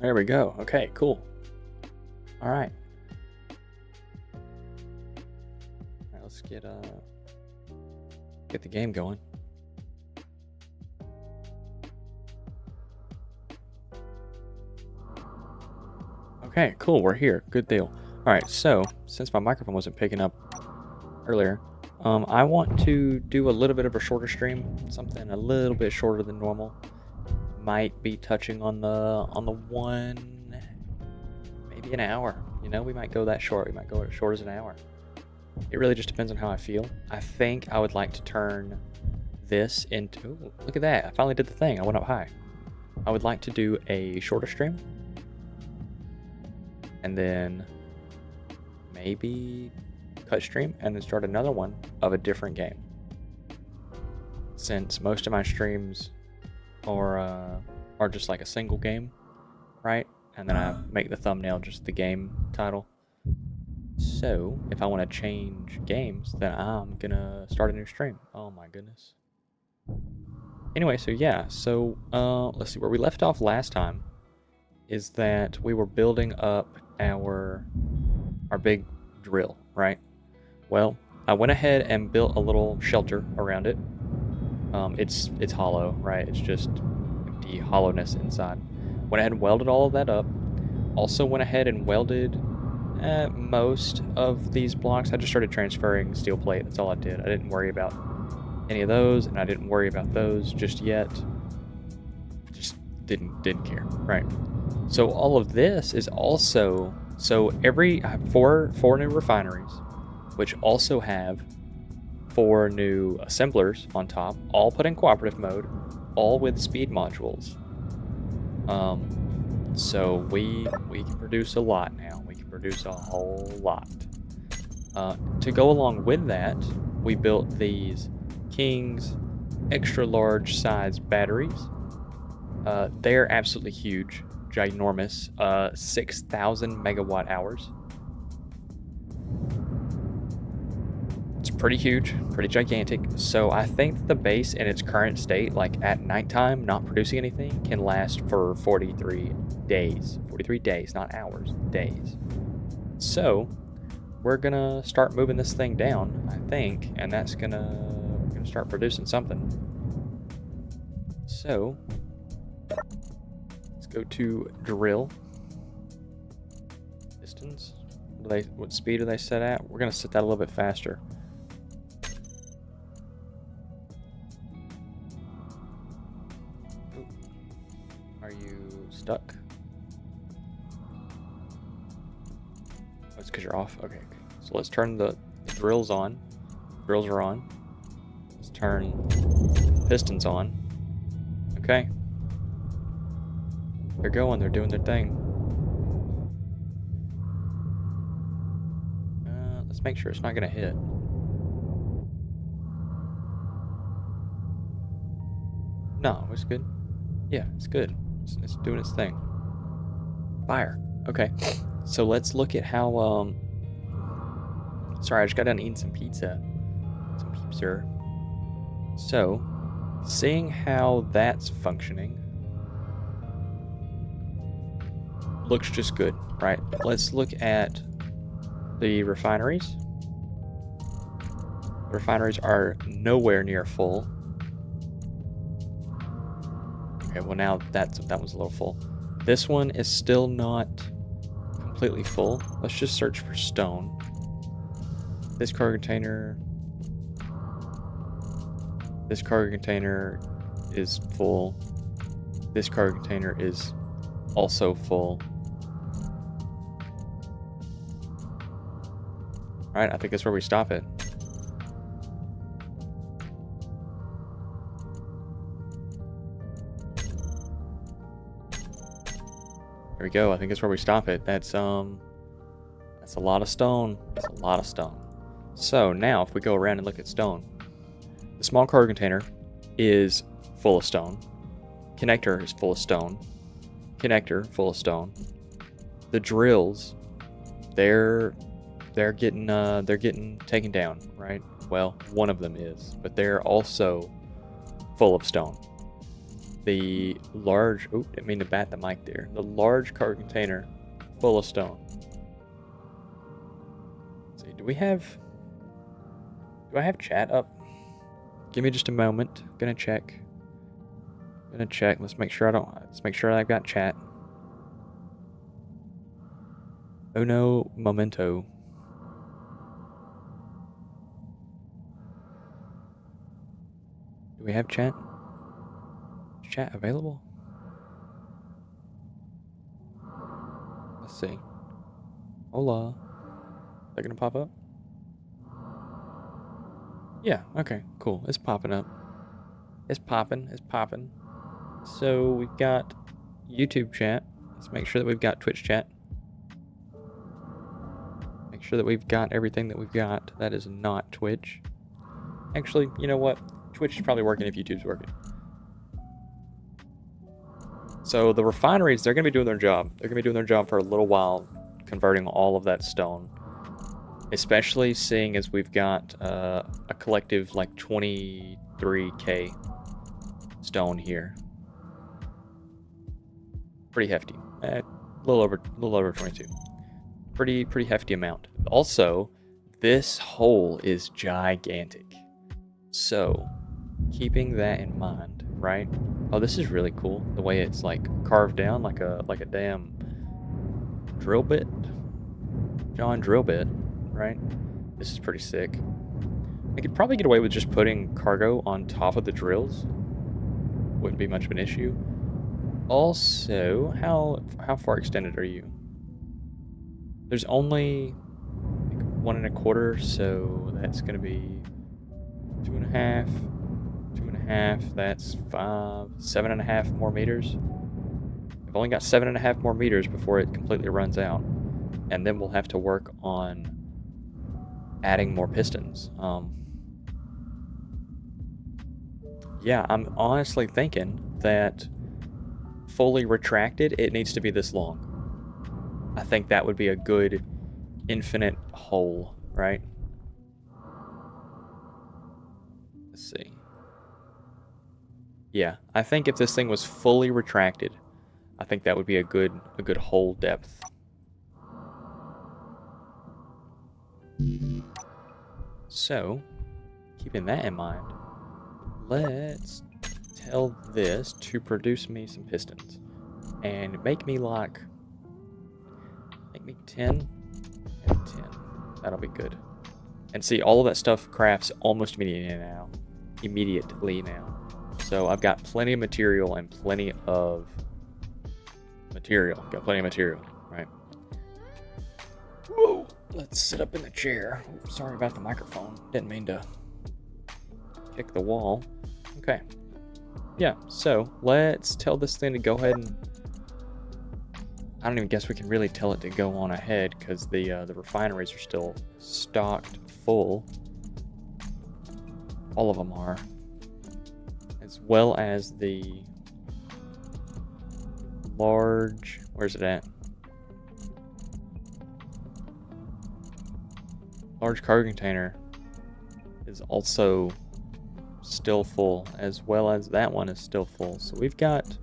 There we go. Okay, cool. All right. Let's get the game going. Okay, cool. We're here. Good deal. All right. So since my microphone wasn't picking up earlier, I want to do a little bit of a shorter stream, something a little bit shorter than normal. Might be touching on the one, maybe an hour. You know, we might go that short. We might go as short as an hour. It really just depends on how I feel. I think I would like to turn this into... Ooh, look at that. I finally did the thing. I went up high. I would like to do a shorter stream. And then maybe cut stream and then start another one of a different game. Since most of my streams are just like a single game, right? And then I make the thumbnail just the game title. So if I want to change games, then I'm gonna start a new stream. Oh my goodness. Anyway, so yeah, so let's see, where we left off last time is that we were building up our big drill, right? Well, I went ahead and built a little shelter around it. It's hollow, right? It's just empty hollowness inside. Went ahead and welded all of that up. Also went ahead and welded most of these blocks. I just started transferring steel plate. That's all I did. I didn't worry about any of those, and I didn't worry about those just yet. Just didn't care, right? So all of this is also, I have four new refineries, which also have 4 new assemblers on top, all put in cooperative mode, all with speed modules. So we can produce a lot now. We can produce a whole lot. To go along with that, we built these King's extra large size batteries. They're absolutely huge, ginormous, 6,000 megawatt hours. It's pretty huge, pretty gigantic. So I think the base in its current state, like at nighttime, not producing anything, can last for 43 days. 43 days, not hours, days. So we're gonna start moving this thing down, I think, and that's we're gonna start producing something. So let's go to drill. Pistons. What speed are they set at? We're gonna set that a little bit faster. Are you stuck? Oh, it's because you're off? Okay. So let's turn the drills on. Drills are on. Let's turn pistons on. Okay. They're going. They're doing their thing. Let's make sure it's not going to hit. No, it's good. Yeah, it's good. It's doing its thing. Fire. Okay. So let's look at how, sorry, I just got done eating some pizza. Some pizza. So, seeing how that's functioning looks just good, right? Let's look at the refineries. The refineries are nowhere near full. Okay, well now that one's a little full. This one is still not completely full. Let's just search for stone. This cargo container is full. This cargo container is also full. All right, I think that's where we stop it. There we go. I think that's where we stop it. That's a lot of stone. That's a lot of stone. So now if we go around and look at stone, the small cargo container is full of stone. Connector is full of stone. Connector full of stone. The drills, they're getting taken down, right? Well, one of them is, but they're also full of stone. the large, oh, didn't mean to bat the mic there. The large cargo container full of stone. Let's see, do I have chat up? Give me just a moment. Gonna check. Let's make sure I've got chat. Oh no, memento. Do we have chat? Is chat available? Let's see. Hola. Is that gonna pop up? Yeah, okay, cool. It's popping up. It's popping. So we've got YouTube chat. Let's make sure that we've got Twitch chat. Make sure that we've got everything that we've got. That is not Twitch. Actually, you know what? Twitch is probably working if YouTube's working. So the refineries, they're going to be doing their job. They're going to be doing their job for a little while, converting all of that stone. Especially seeing as we've got a collective like 23k stone here. Pretty hefty. A little over 22. Pretty hefty amount. Also, this hole is gigantic. So, keeping that in mind, right? Oh, this is really cool. The way it's like carved down like a damn drill bit. John drill bit, right? This is pretty sick. I could probably get away with just putting cargo on top of the drills. Wouldn't be much of an issue. Also, how far extended are you? There's only like 1 1/4, so that's gonna be 2.5. 2.5. That's 5, 7.5 more meters. I've only got 7.5 more meters before it completely runs out, and then we'll have to work on adding more pistons. Yeah, I'm honestly thinking that fully retracted, it needs to be this long. I think that would be a good infinite hole, right? Let's see. Yeah, I think if this thing was fully retracted, I think that would be a good hole depth. So, keeping that in mind, let's tell this to produce me some pistons and make me 10 and 10. That'll be good. And see, all of that stuff crafts almost immediately now. So I've got plenty of material and plenty of material. Got plenty of material, right? Whoa! Let's sit up in the chair. Oops, sorry about the microphone. Didn't mean to kick the wall. Okay. Yeah, so let's tell this thing to go ahead and... I don't even guess we can really tell it to go on ahead because the refineries are still stocked full. All of them are. As well as the large... Where's it at? Large cargo container is also still full, as well as that one is still full. So we've got...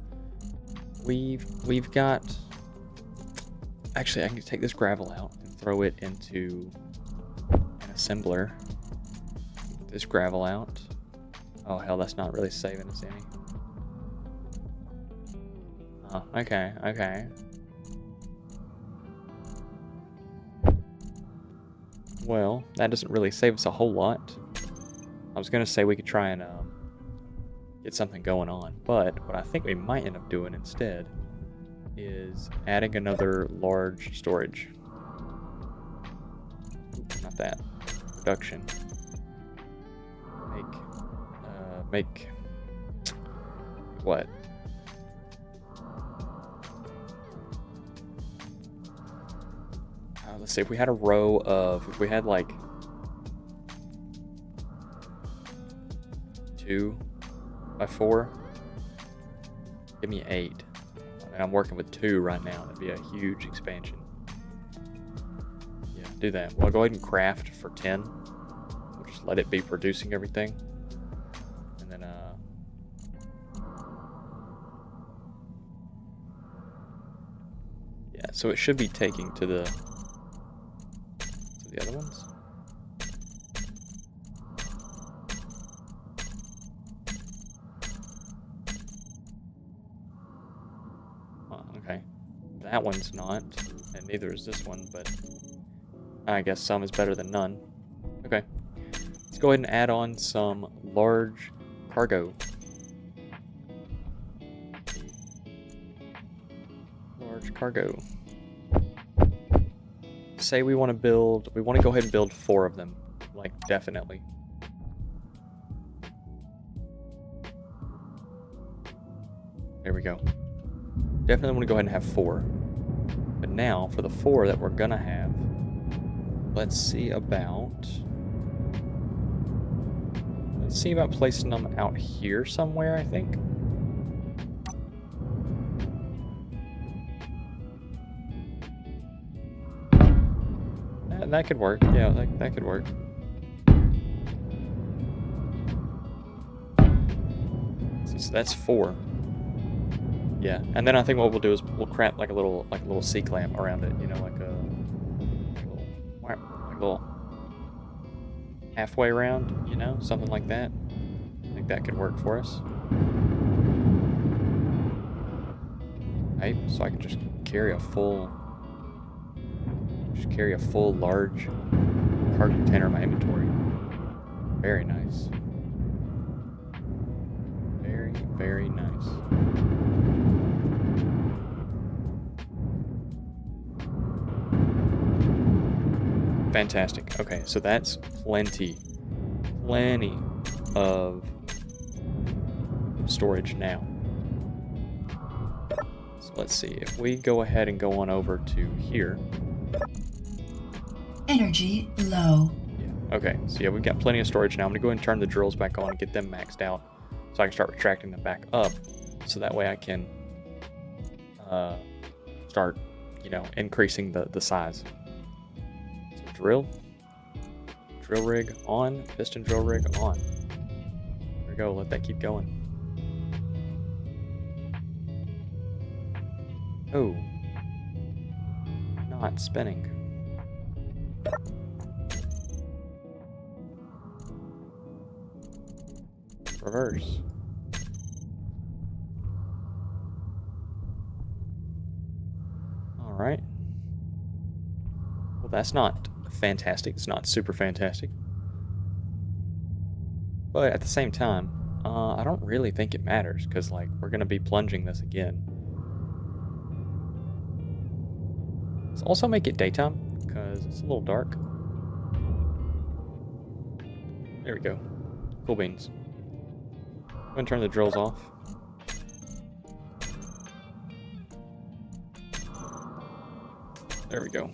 Actually, I can take this gravel out and throw it into an assembler. Get this gravel out. Oh, hell, that's not really saving us any. Oh, okay. Well, that doesn't really save us a whole lot. I was going to say we could try and get something going on, but what I think we might end up doing instead is adding another large storage. Not that. Production. Make what? Let's see, if we had a row of, if we had like 2 by 4, give me 8. And I'm working with 2 right now. That'd be a huge expansion. Yeah, do that. Well, go ahead and craft for 10. We'll just let it be producing everything. And then, Yeah, so it should be taking to the other ones. Oh, okay. That one's not, and neither is this one, but I guess some is better than none. Okay. Let's go ahead and add on some large cargo. Large cargo. Say we want to go ahead and build 4 of them. Like, definitely. There we go. Definitely want to go ahead and have 4. But now, for the 4 that we're gonna have, let's see about placing them out here somewhere, I think. That could work. Yeah, that could work. See, so that's 4. Yeah, and then I think what we'll do is we'll cramp like a little C clamp around it, you know, like a little halfway round, you know, something like that. I think that could work for us. Right, so I can just carry a full large cargo container in my inventory. Very nice. Very, very nice. Fantastic. Okay, so that's plenty of storage now. So let's see, if we go ahead and go on over to here. Energy low. Yeah, okay, so yeah, we've got plenty of storage now. I'm gonna go ahead and turn the drills back on and get them maxed out so I can start retracting them back up, so that way I can start, you know, increasing the size. So drill rig on, piston drill rig on. There we go, let that keep going. Oh, not spinning. Reverse. All right. Well, that's not fantastic. It's not super fantastic. But at the same time, I don't really think it matters because, like, we're going to be plunging this again. Let's also make it daytime because it's a little dark. There we go. Cool beans. I'm going to turn the drills off. There we go.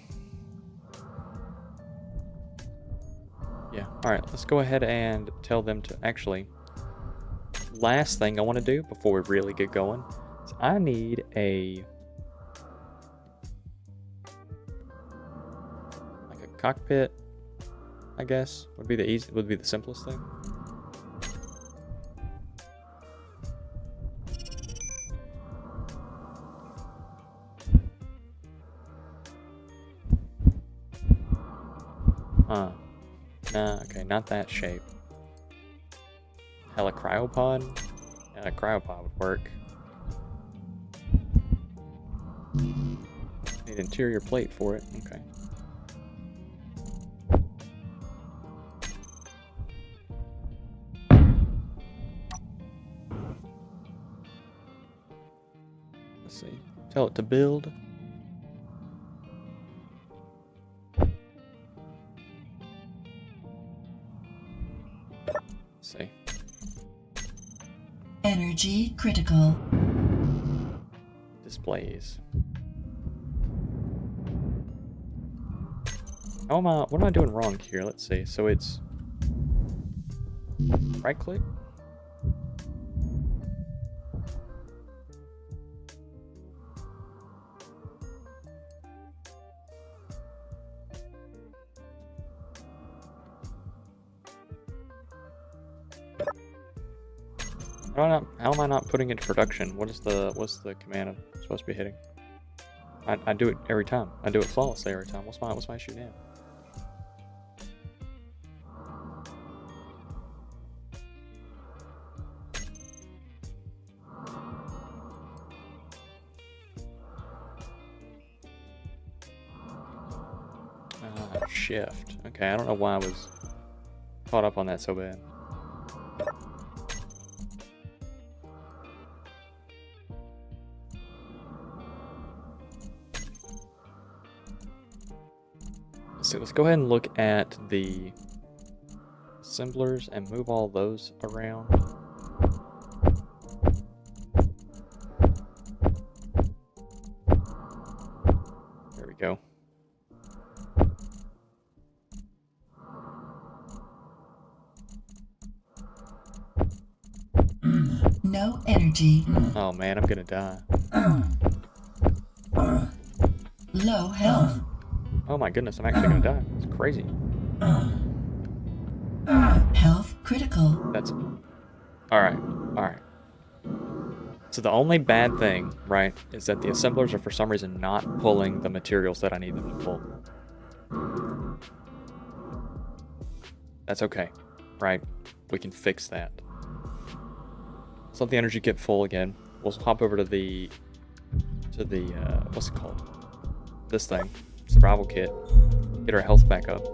Yeah, alright, let's go ahead and tell them to actually... Last thing I want to do before we really get going is I need a... like a cockpit, I guess, would be the simplest thing. Nah, okay, not that shape. Hell, a cryopod? Yeah, a cryopod would work. Need interior plate for it, okay. Let's see. Tell it to build. See. Energy critical. Displays. What am I doing wrong here? Let's see. So it's right click. How am I not putting into production? What's the command I'm supposed to be hitting? I do it every time. I do it flawlessly every time. What's my issue now? Shift. Okay, I don't know why I was caught up on that so bad. So let's go ahead and look at the assemblers and move all those around. There we go. No energy. Oh man, I'm gonna die. Low health. Oh my goodness, I'm actually gonna die. It's crazy. Health critical. That's... Alright, alright. So the only bad thing, right, is that the assemblers are for some reason not pulling the materials that I need them to pull. That's okay, right? We can fix that. Let's let the energy get full again. We'll hop over to the what's it called? This thing, survival kit. Get our health back up.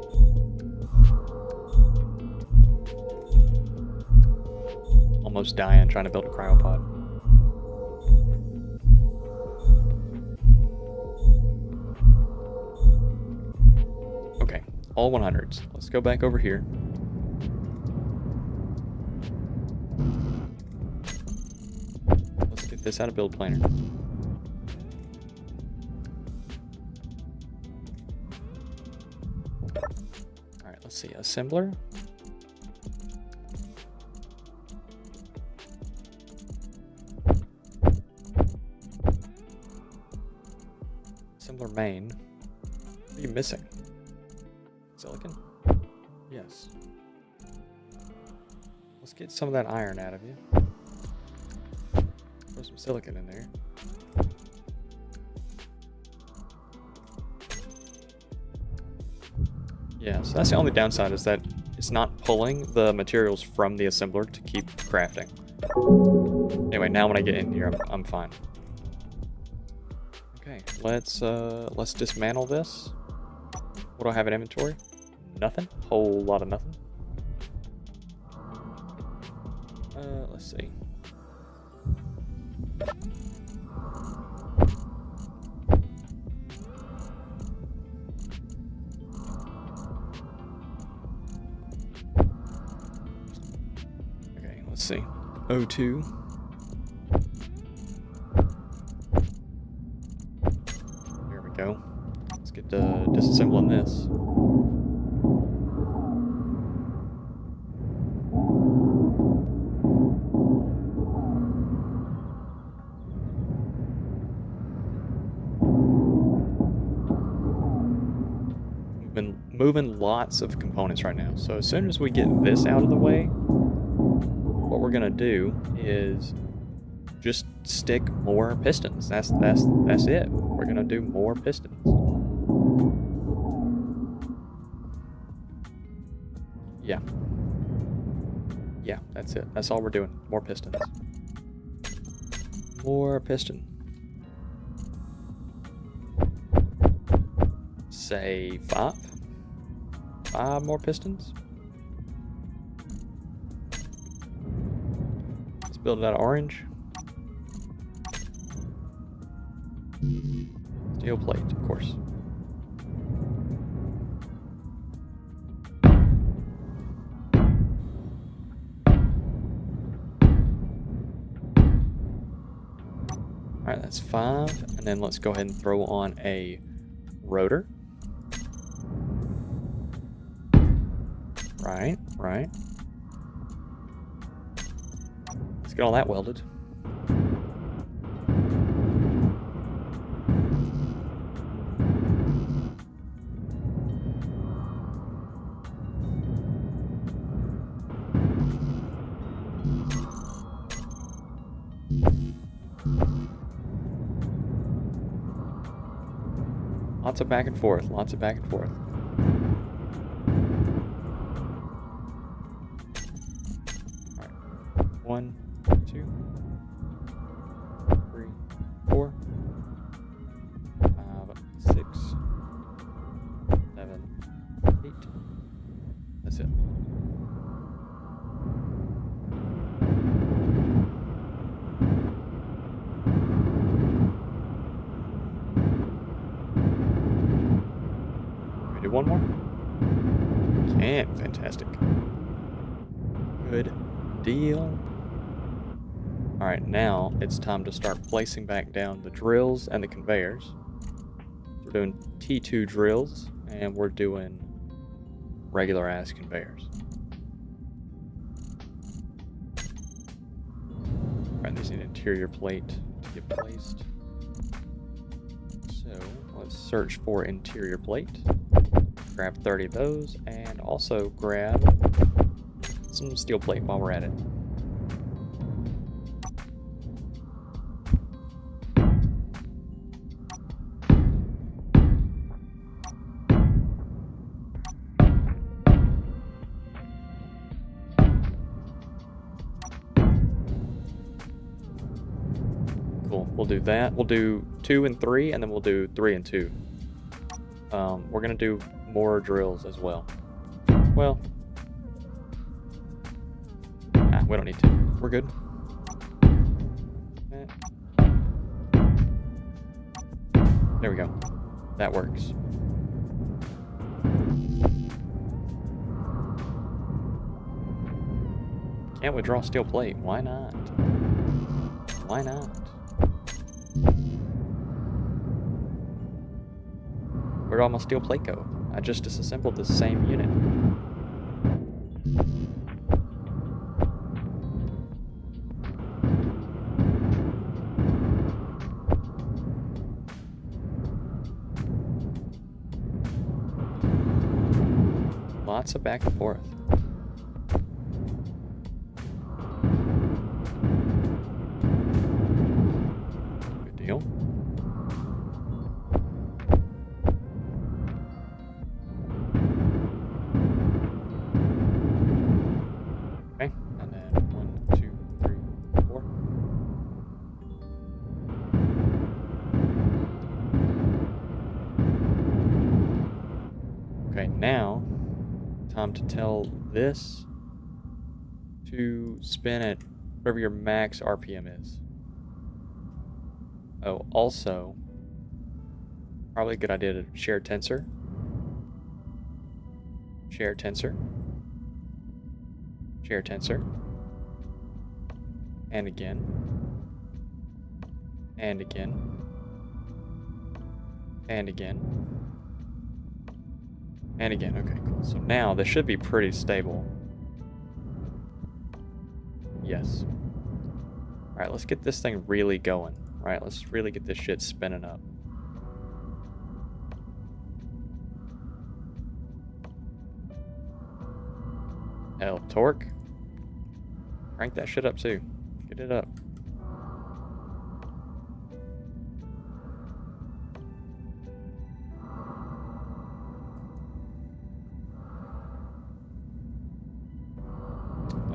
Almost dying trying to build a cryopod. Okay, all 100s. Let's go back over here. Let's get this out of build planner. Alright, let's see. Assembler. Assembler main. What are you missing? Silicon? Yes. Let's get some of that iron out of you. Throw some silicon in there. Yeah, so that's the only downside, is that it's not pulling the materials from the assembler to keep crafting. Anyway, now when I get in here, I'm fine. Okay, let's dismantle this. What do I have in inventory? Nothing. Whole lot of nothing. Let's see. Okay, let's see. O2. There we go. Let's get disassembling this. Moving lots of components right now. So as soon as we get this out of the way, what we're gonna do is just stick more pistons. That's it. We're gonna do more pistons. Yeah. Yeah, that's it. That's all we're doing. More pistons. More piston. Say 5. 5 more pistons. Let's build it out of orange. Steel plate, of course. Alright, that's 5. And then let's go ahead and throw on a rotor. Right. Let's get all that welded. Lots of back and forth. Lots of back and forth. All right. 1, 2, 3, 4, 5, 6, 7, 8. That's it. Do one more? Can't. Fantastic. Good deal. Alright, now it's time to start placing back down the drills and the conveyors. We're doing T2 drills, and we're doing regular ass conveyors. Alright, these need an interior plate to get placed. So, let's search for interior plate. Grab 30 of those, and also grab some steel plate while we're at it. Cool, we'll do that. We'll do 2 and 3, and then we'll do 3 and 2. We're gonna do more drills as well. Well, we don't need to. We're good. There we go. That works. Can't withdraw steel plate. Why not? Why not? Where'd all my steel plate go? I just disassembled the same unit. Lots of back and forth. Good deal. Okay, and then 1, 2, 3, 4. Okay, now time to tell this to spin at whatever your max RPM is. Oh, also, probably a good idea to share tensor. Share tensor. Share tensor. And again. And again. And again. And again. Okay, cool. So now this should be pretty stable. Yes. Alright, let's get this thing really going. Alright, let's really get this shit spinning up. Hell, torque. Crank that shit up too. Get it up.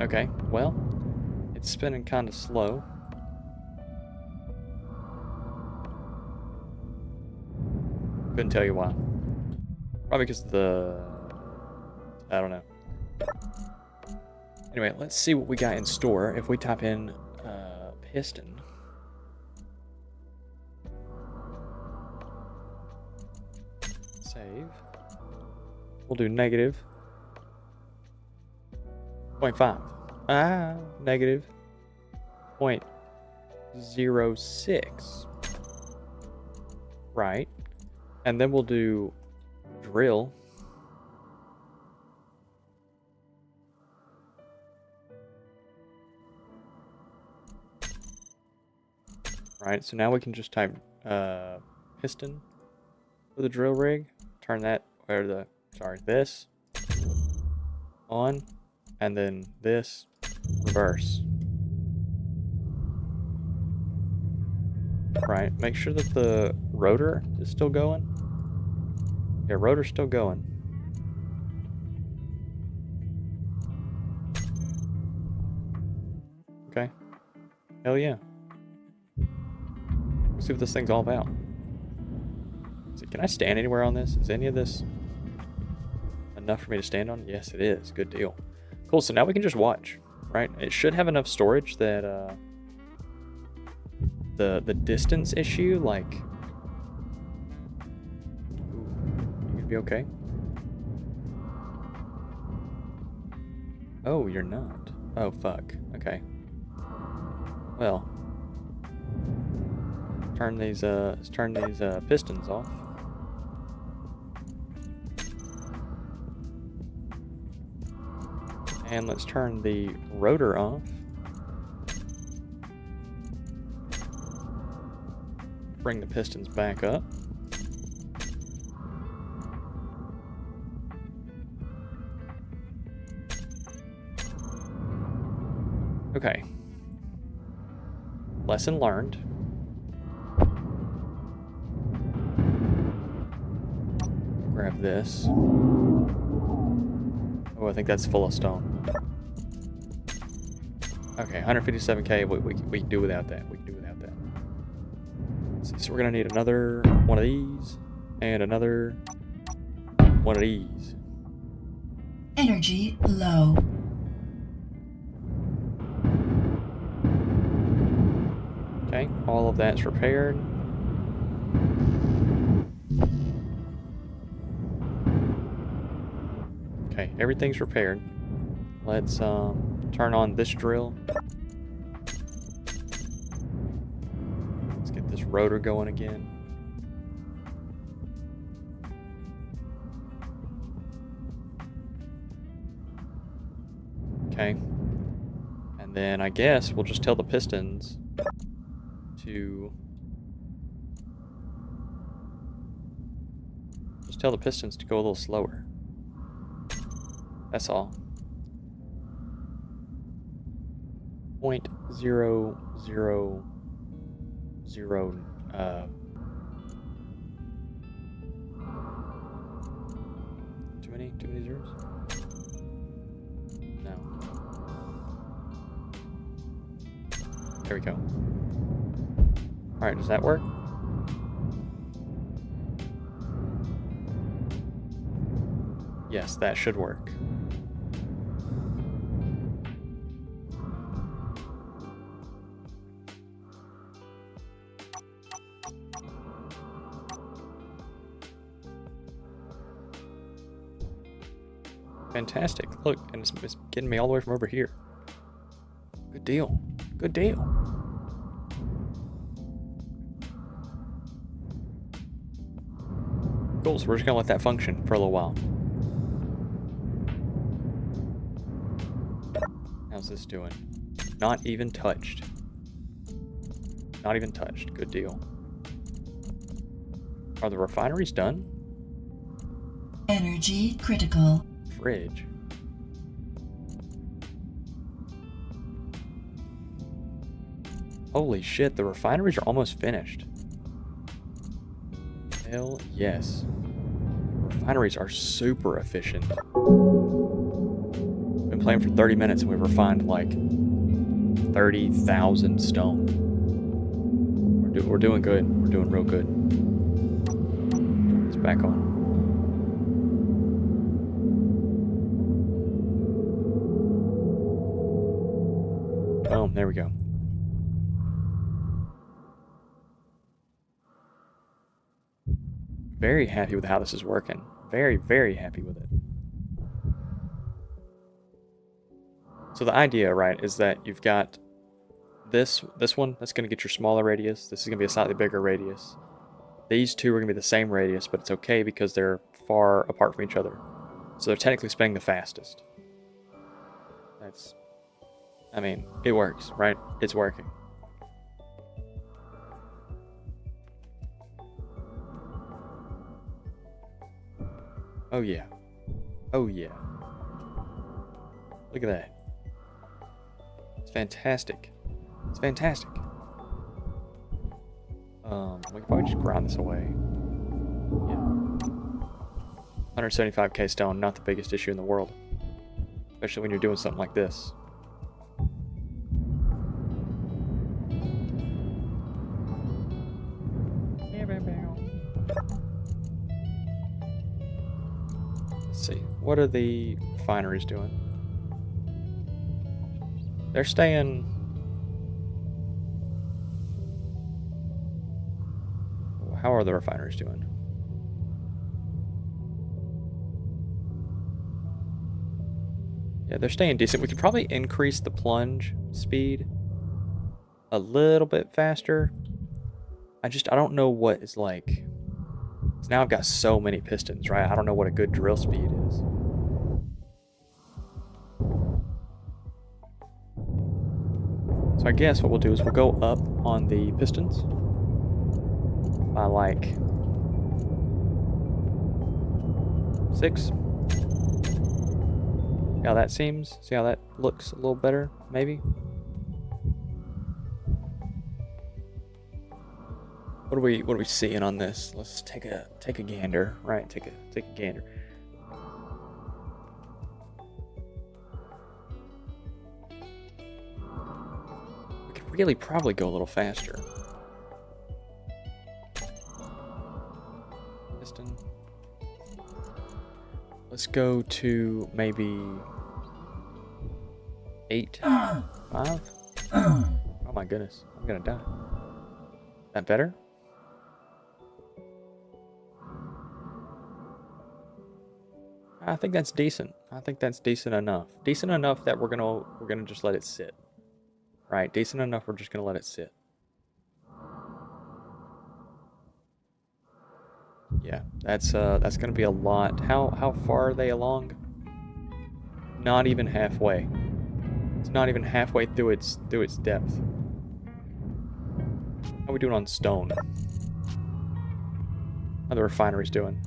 Okay, well, it's spinning kind of slow. Couldn't tell you why. Probably because I don't know. Anyway, let's see what we got in store. If we type in piston. Save. We'll do negative 0.5. Negative 0.06. Right. And then we'll do drill. Right, so now we can just type piston for the drill rig. Turn that, or this on, and then this reverse. Right, make sure that the rotor is still going. Yeah, rotor's still going. Okay. Hell yeah. Let's see what this thing's all about. So can I stand anywhere on this? Is any of this enough for me to stand on? Yes, it is. Good deal. Cool, so now we can just watch, right? It should have enough storage that the distance issue, like... Ooh, you gonna be okay? Oh, you're not. Oh, fuck. Okay. Well, let's turn these pistons off. And let's turn the rotor off. Bring the pistons back up. Okay. Lesson learned. Grab this. Oh, I think that's full of stone. Okay, 157k, we can do without that. We can do without that. Let's see, so we're gonna need another one of these, and another one of these. Energy low. Okay, all of that's repaired. Okay, everything's repaired. Let's turn on this drill. Let's get this rotor going again. Okay. And then I guess we'll just tell the pistons to... Just tell the pistons to go a little slower. That's all. 0.000 too many zeros? No. There we go. Alright, does that work? Yes, that should work. Fantastic. Look, and it's getting me all the way from over here. Good deal. Good deal. Cool, so we're just gonna let that function for a little while. How's this doing? Not even touched. Not even touched. Good deal. Are the refineries done? Energy critical. Fridge. Holy shit, the refineries are almost finished. Hell yes. Refineries are super efficient. Been playing for 30 minutes and we've refined like 30,000 stone. We're doing good. We're doing real good. Turn this back on. Boom, there we go. Very happy with how this is working. Very, very happy with it. So the idea, right, is that you've got this one, that's going to get your smaller radius. This is going to be a slightly bigger radius. These two are going to be the same radius, but it's okay because they're far apart from each other. So they're technically spinning the fastest. That's... I mean, it works, right? It's working. Oh yeah. Oh yeah. Look at that. It's fantastic. It's fantastic. We can probably just grind this away. Yeah. 175k stone, not the biggest issue in the world. Especially when you're doing something like this. Let's see. What are the refineries doing? They're staying... How are the refineries doing? Yeah, they're staying decent. We could probably increase the plunge speed a little bit faster. I don't know what is like... So now I've got so many pistons, right? I don't know what a good drill speed is. So I guess what we'll do is we'll go up on the pistons by like 6. See how that seems? See how that looks a little better, maybe? What are we seeing on this? Let's take a gander, right? Take a gander. We could really probably go a little faster. Piston. Let's go to maybe 8, 5. Oh my goodness, I'm gonna die. That better? I think that's decent. I think that's decent enough. Decent enough that we're gonna just let it sit. Right? Decent enough we're just gonna let it sit. Yeah, that's gonna be a lot. How far are they along? Not even halfway. It's not even halfway through its depth. How are we doing on stone? How are the refineries doing?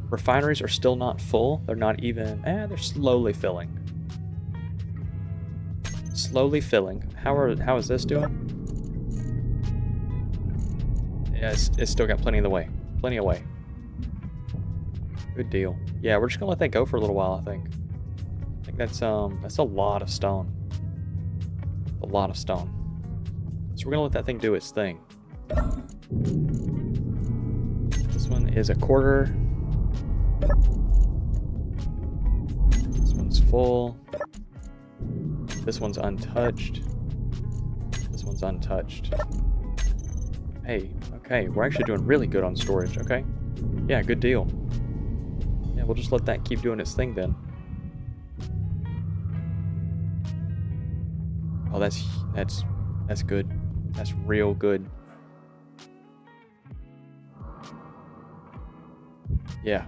Refineries are still not full. They're not even... they're slowly filling. Slowly filling. How is this doing? Yeah, it's still got plenty of the way. Plenty of way. Good deal. Yeah, we're just gonna let that go for a little while, I think. I think that's a lot of stone. A lot of stone. So we're gonna let that thing do its thing. This one is a quarter. This one's full. This one's untouched. This one's untouched. Hey, okay, we're actually doing really good on storage, okay? Yeah, good deal. Yeah, we'll just let that keep doing its thing then. Oh, that's good. That's real good. Yeah.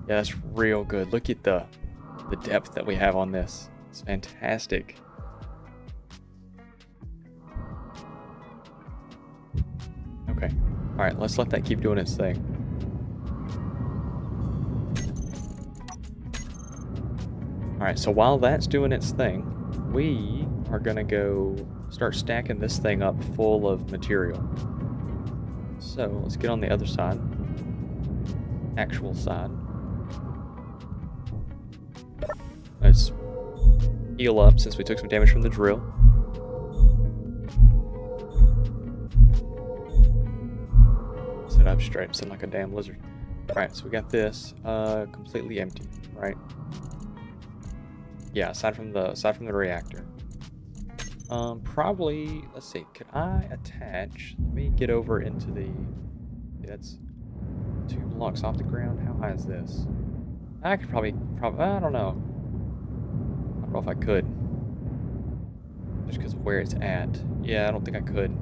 Yeah, that's real good. Look at the depth that we have on this. It's fantastic. Okay. Alright, let's let that keep doing its thing. Alright, so while that's doing its thing, we are gonna go start stacking this thing up full of material. So, let's get on the other side. Actual side. Let's heal up since we took some damage from the drill. Sit up straight, sit like a damn lizard. Alright, so we got this completely empty, right? Yeah, aside from the reactor. Probably, let's see, could I attach, let me get over into the, that's 2 blocks off the ground. How high is this? I could probably, I don't know. I don't know if I could. Just because of where it's at. Yeah, I don't think I could.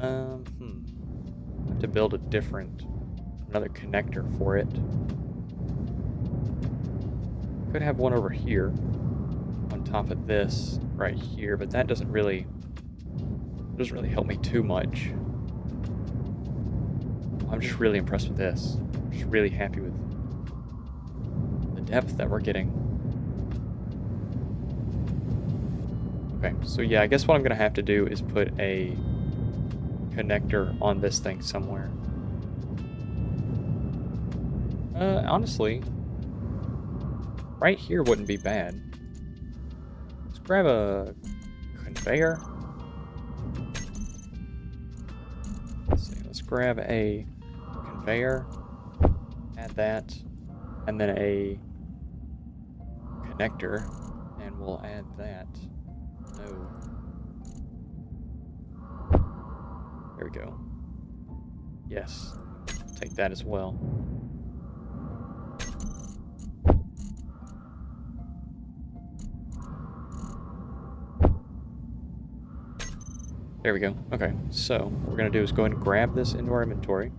I have to build another connector for it. Could have one over here on top of this right here, but that doesn't really help me too much. I'm just really impressed with this. I'm just really happy with the depth that we're getting. Okay, so yeah, I guess what I'm gonna have to do is put a connector on this thing somewhere. Honestly, right here wouldn't be bad. Let's grab a conveyor. Let's see. Let's grab a conveyor. Add that, and then a connector, and we'll add that. No. There we go. Yes. Take that as well. There we go. Okay, so what we're going to do is go ahead and grab this into our inventory.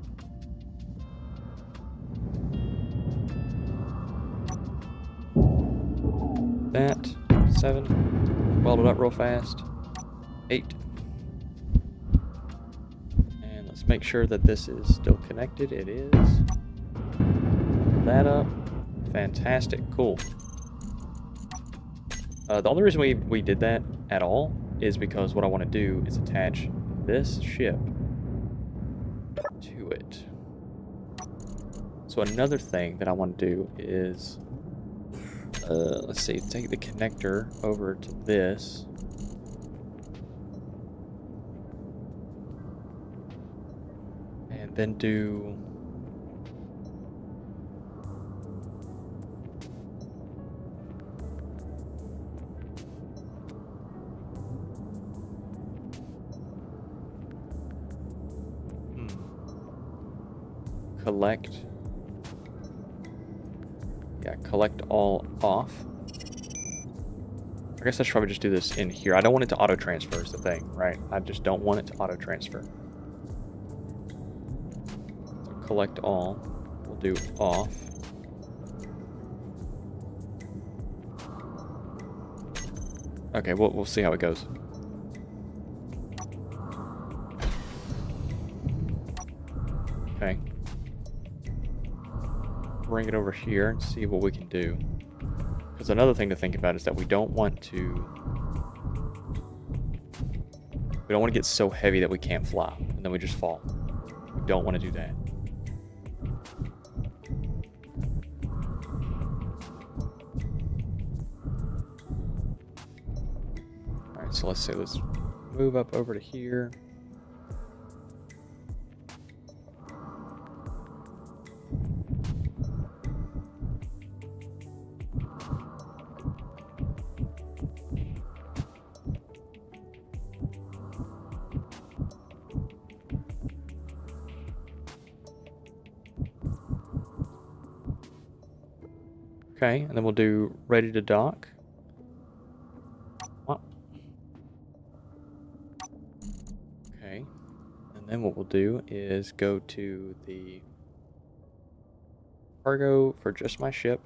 That. 7. Weld it up real fast. 8. And let's make sure that this is still connected. It is. Weld that up. Fantastic. Cool. The only reason we did that at all is because what I want to do is attach this ship to it. So another thing that I want to do is, let's see, take the connector over to this. And then do... collect. Yeah, collect all off. I guess I should probably just do this in here. I don't want it to auto-transfer is the thing, right? I just don't want it to auto-transfer. So collect all. We'll do off. Okay, we'll see how it goes. Okay. Bring it over here and see what we can do. Because another thing to think about is that we don't want to get so heavy that we can't fly and then we just fall. We don't want to do that. Alright, so let's move up over to here. Okay, and then we'll do ready to dock. Okay, and then what we'll do is go to the cargo for just my ship.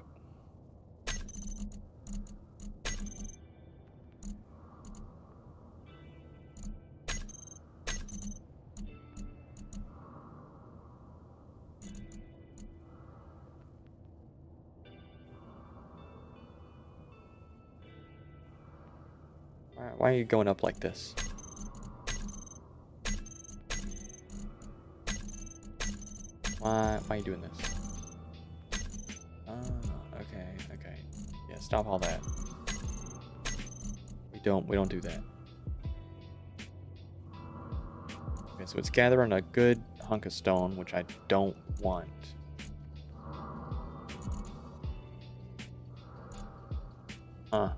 Why are you going up like this? Why are you doing this? Okay. Yeah, stop all that. We don't do that. Okay, so it's gathering a good hunk of stone, which I don't want. Huh.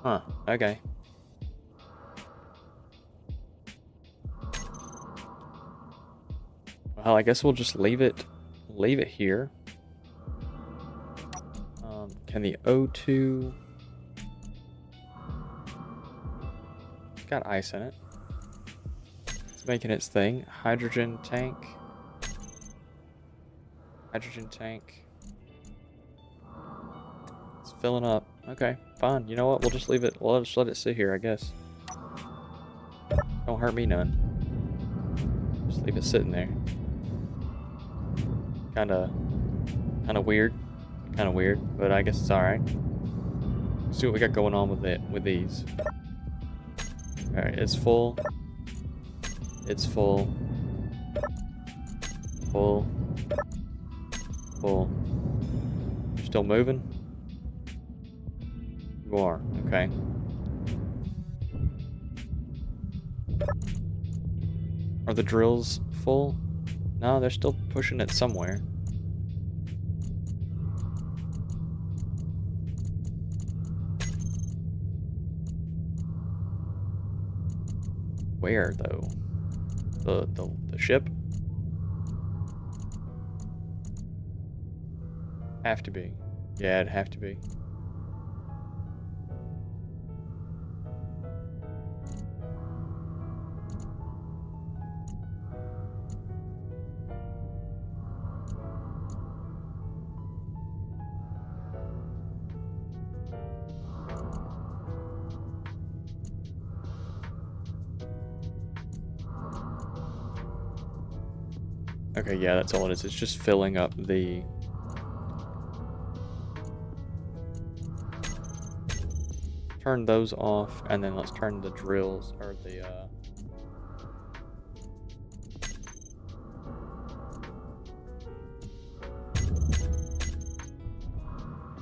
Huh, okay. Well, I guess we'll just leave it here. Can the O2... It's got ice in it. It's making its thing. Hydrogen tank. Hydrogen tank. It's filling up. Okay, fine. You know what? We'll just leave it. We'll just let it sit here, I guess. Don't hurt me none. Just leave it sitting there. Kinda weird. Kinda weird, but I guess it's alright. See what we got going on with these. Alright, it's full. It's full. Full. Full. You're still moving? You are, okay. Are the drills full? No, they're still pushing it somewhere. Where though? The ship? Have to be. Yeah, it'd have to be. Okay, yeah, that's all it is. It's just filling up the... Turn those off, and then let's turn the drills, or the,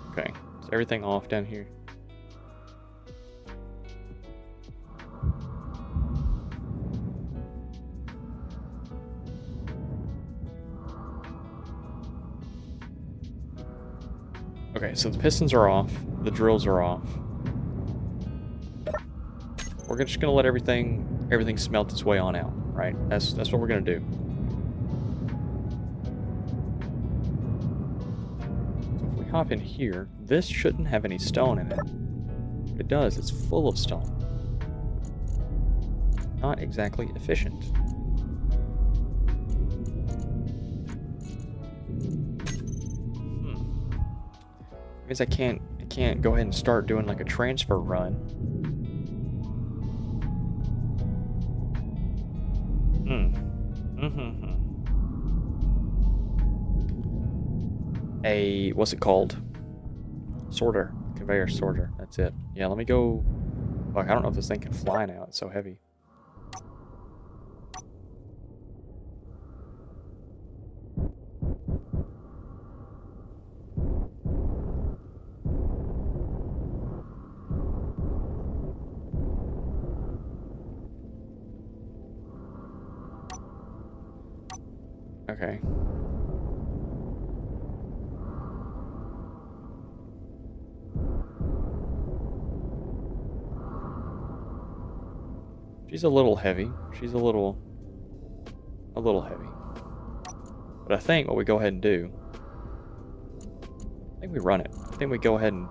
Okay, is everything off down here? Okay, so the pistons are off, the drills are off. We're just gonna let everything smelt its way on out, right? That's what we're gonna do. So if we hop in here, this shouldn't have any stone in it. It does, it's full of stone. Not exactly efficient. Means I can't go ahead and start doing like a transfer run. What's it called? Sorter. Conveyor sorter. That's it. Yeah, let me go. Fuck, I don't know if this thing can fly now. It's so heavy. Okay. She's a little heavy. She's a little heavy. But I think what we go ahead and do, I think we run it. I think we go ahead and,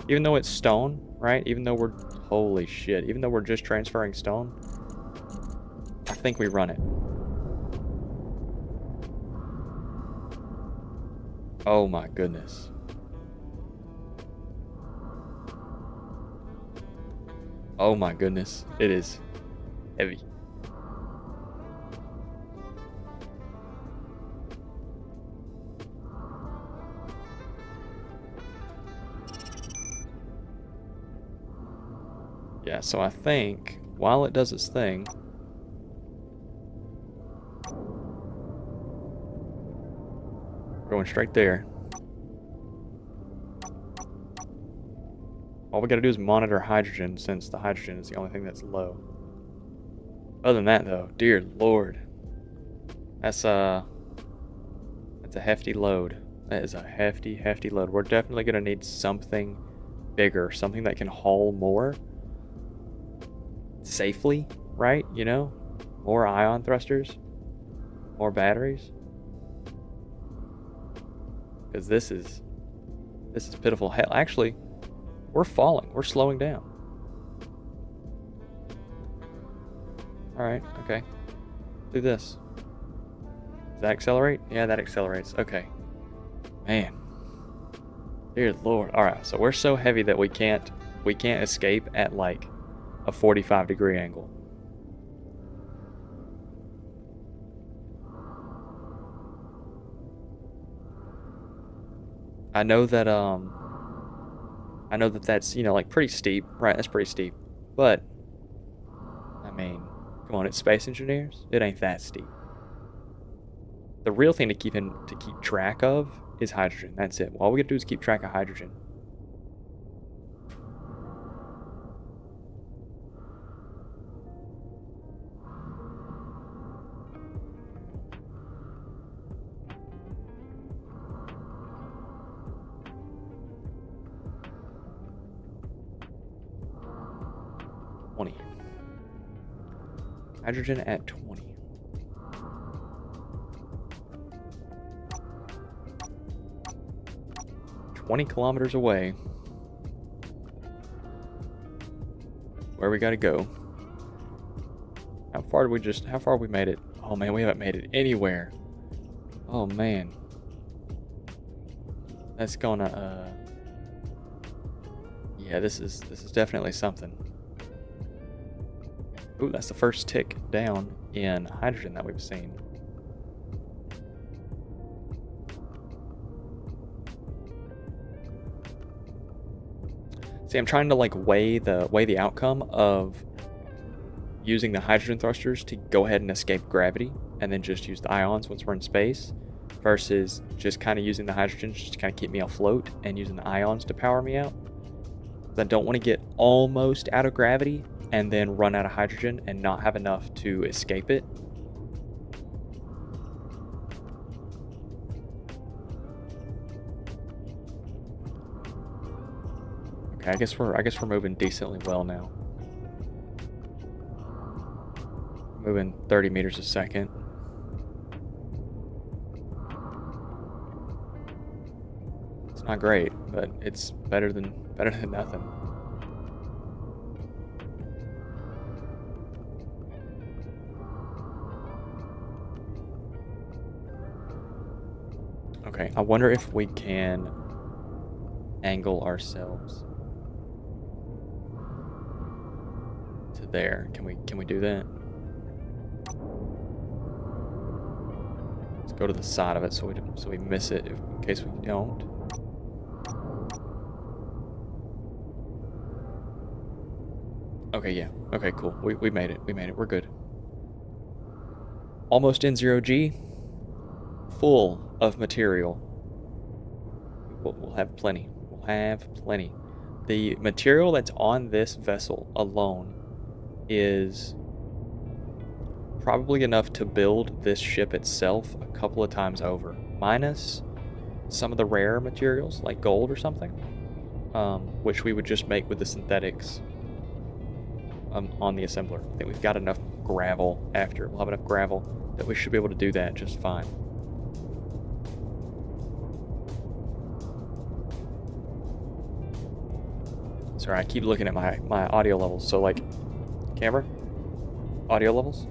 even though it's stone, right? Even though we're, holy shit, even though we're just transferring stone, I think we run it. Oh my goodness. Oh my goodness. It is heavy. Yeah, so I think while it does its thing, going straight there. All we gotta do is monitor hydrogen, since the hydrogen is the only thing that's low. Other than that, though, dear lord, that's a hefty load. That is a hefty load. We're definitely gonna need something bigger, something that can haul more safely, right? You know, more ion thrusters, more batteries. Because this is pitiful. Hell, actually, we're falling. We're slowing down. All right. Okay. Do this. Does that accelerate? Yeah, that accelerates. Okay. Man. Dear Lord. All right. So we're so heavy that we can't escape at like a 45-degree angle. I know that that's, you know, like pretty steep, right? That's pretty steep. But I mean, come on, it's space engineers. It ain't that steep. The real thing to keep track of is hydrogen. That's it. All we gotta do is keep track of hydrogen. Hydrogen at 20. Kilometers away. Where we gotta go. How far have we made it? Oh man, we haven't made it anywhere. Oh man. That's gonna yeah, this is definitely something. Ooh, that's the first tick down in hydrogen that we've seen. See, I'm trying to like weigh the outcome of using the hydrogen thrusters to go ahead and escape gravity and then just use the ions once we're in space versus just kind of using the hydrogen just to kind of keep me afloat and using the ions to power me out. I don't want to get almost out of gravity and then run out of hydrogen and not have enough to escape it. Okay, I guess we're moving decently well now. Moving 30 meters a second. It's not great, but it's better than nothing. Okay, I wonder if we can angle ourselves to there. Can we do that? Let's go to the side of it so we miss it in case we don't. Okay, yeah. Okay, cool. We made it. We made it. We're good. Almost in 0G. Full of material. We'll have plenty. We'll have plenty. The material that's on this vessel alone is probably enough to build this ship itself a couple of times over, minus some of the rare materials like gold or something, which we would just make with the synthetics on the assembler. I think we've got enough gravel after. We'll have enough gravel that we should be able to do that just fine. Sorry, I keep looking at my audio levels. So like, camera, audio levels,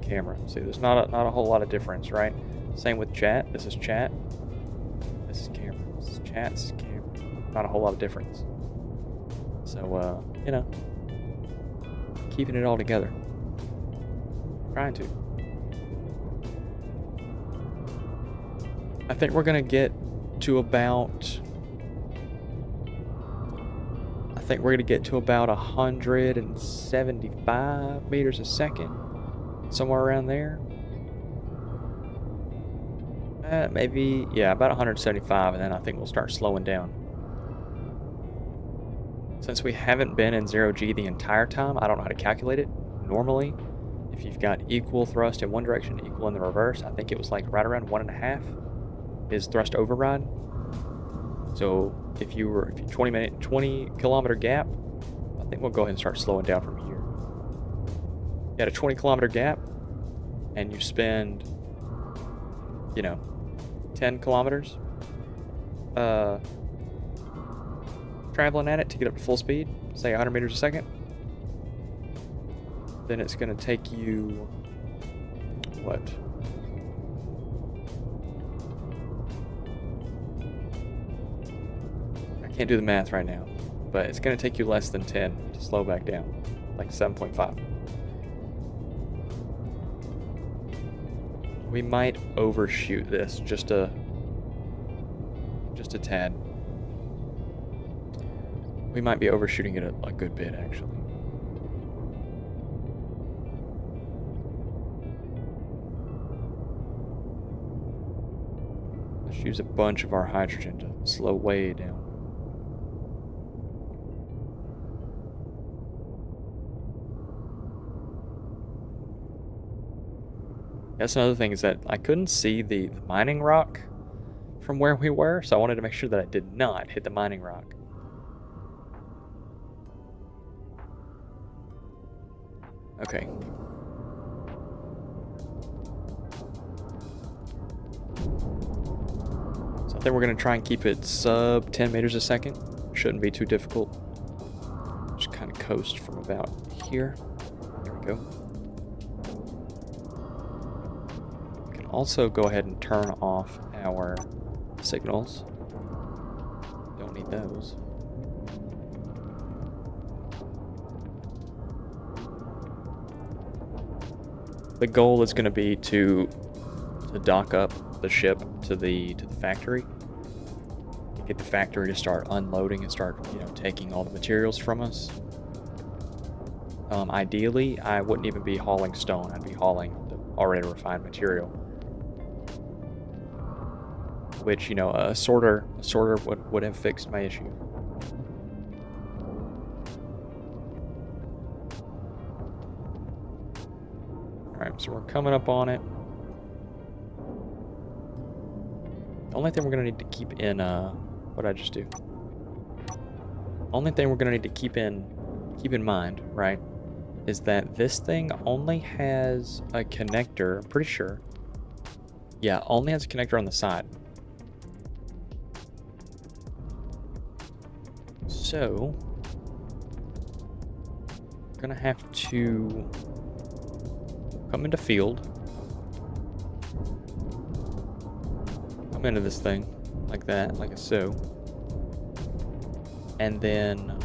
camera. See, there's not a whole lot of difference, right? Same with chat. This is chat. This is camera. This is chat. This is camera. Not a whole lot of difference. So, you know, keeping it all together. Trying to. I think we're gonna get to about. I think we're gonna get to about 175 meters a second, somewhere around there. Maybe, yeah, about 175, and then I think we'll start slowing down. Since we haven't been in 0G the entire time, I don't know how to calculate it. Normally, if you've got equal thrust in one direction, equal in the reverse, I think it was like right around 1.5 is thrust override. So if you 20 kilometer gap, I think we'll go ahead and start slowing down from here. You got a 20 kilometer gap, and you spend, you know, 10 kilometers traveling at it to get up to full speed, say 100 meters a second. Then it's going to take you, what? I can't do the math right now, but it's going to take you less than 10 to slow back down, like 7.5. We might overshoot this just a tad. We might be overshooting it a good bit, actually. Let's use a bunch of our hydrogen to slow way down. That's another thing, is that I couldn't see the mining rock from where we were, so I wanted to make sure that I did not hit the mining rock. Okay. So I think we're going to try and keep it sub 10 meters a second. Shouldn't be too difficult. Just kind of coast from about here. There we go. We can also go ahead and turn off our signals. Don't need those. The goal is going to be to dock up the ship to the factory. Get the factory to start unloading and start, taking all the materials from us. Ideally, I wouldn't even be hauling stone. I'd be hauling the already refined material. Which, a sorter would have fixed my issue. Alright, so we're coming up on it. The only thing we're going to need to keep in, what did I just do? Only thing we're going to need to keep in mind, right, is that this thing only has a connector, I'm pretty sure. Yeah, only has a connector on the side. So, we're going to have to come into field. Come into this thing like that, like so. And then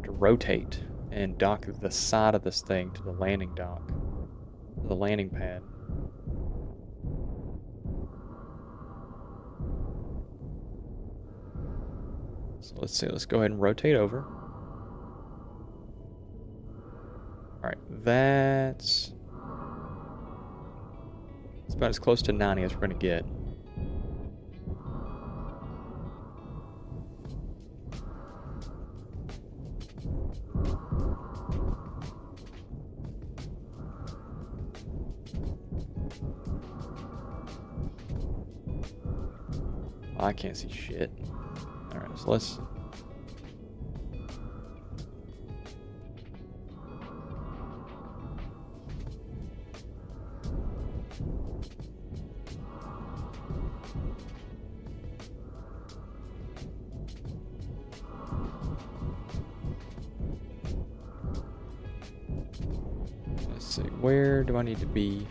to rotate and dock the side of this thing to the landing dock, to the landing pad. So let's see, let's go ahead and rotate over. Alright, that's about as close to 90 as we're going to get. Oh, I can't see shit. Alright, so let's... Let's see, where do I need to be?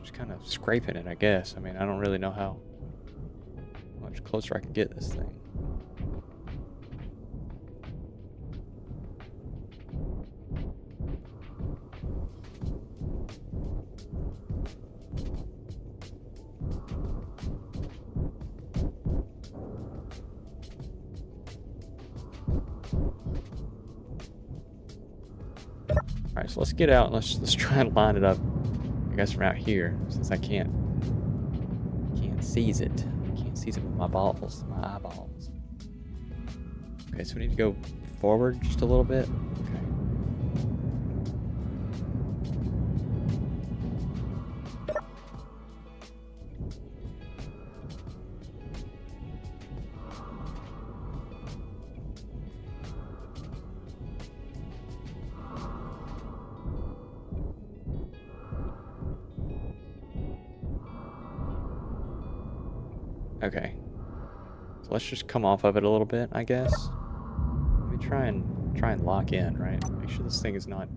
Just kind of scraping it, I guess. I mean, I don't really know how much closer I can get this thing. Alright, so let's get out and let's try and line it up, I guess, from out here, since I can't seize it. Can't seize it with my balls, my eyeballs. Okay, so we need to go forward just a little bit. Okay. Okay, so let's just come off of it a little bit, I guess. Let me try and lock in, right? Make sure this thing is not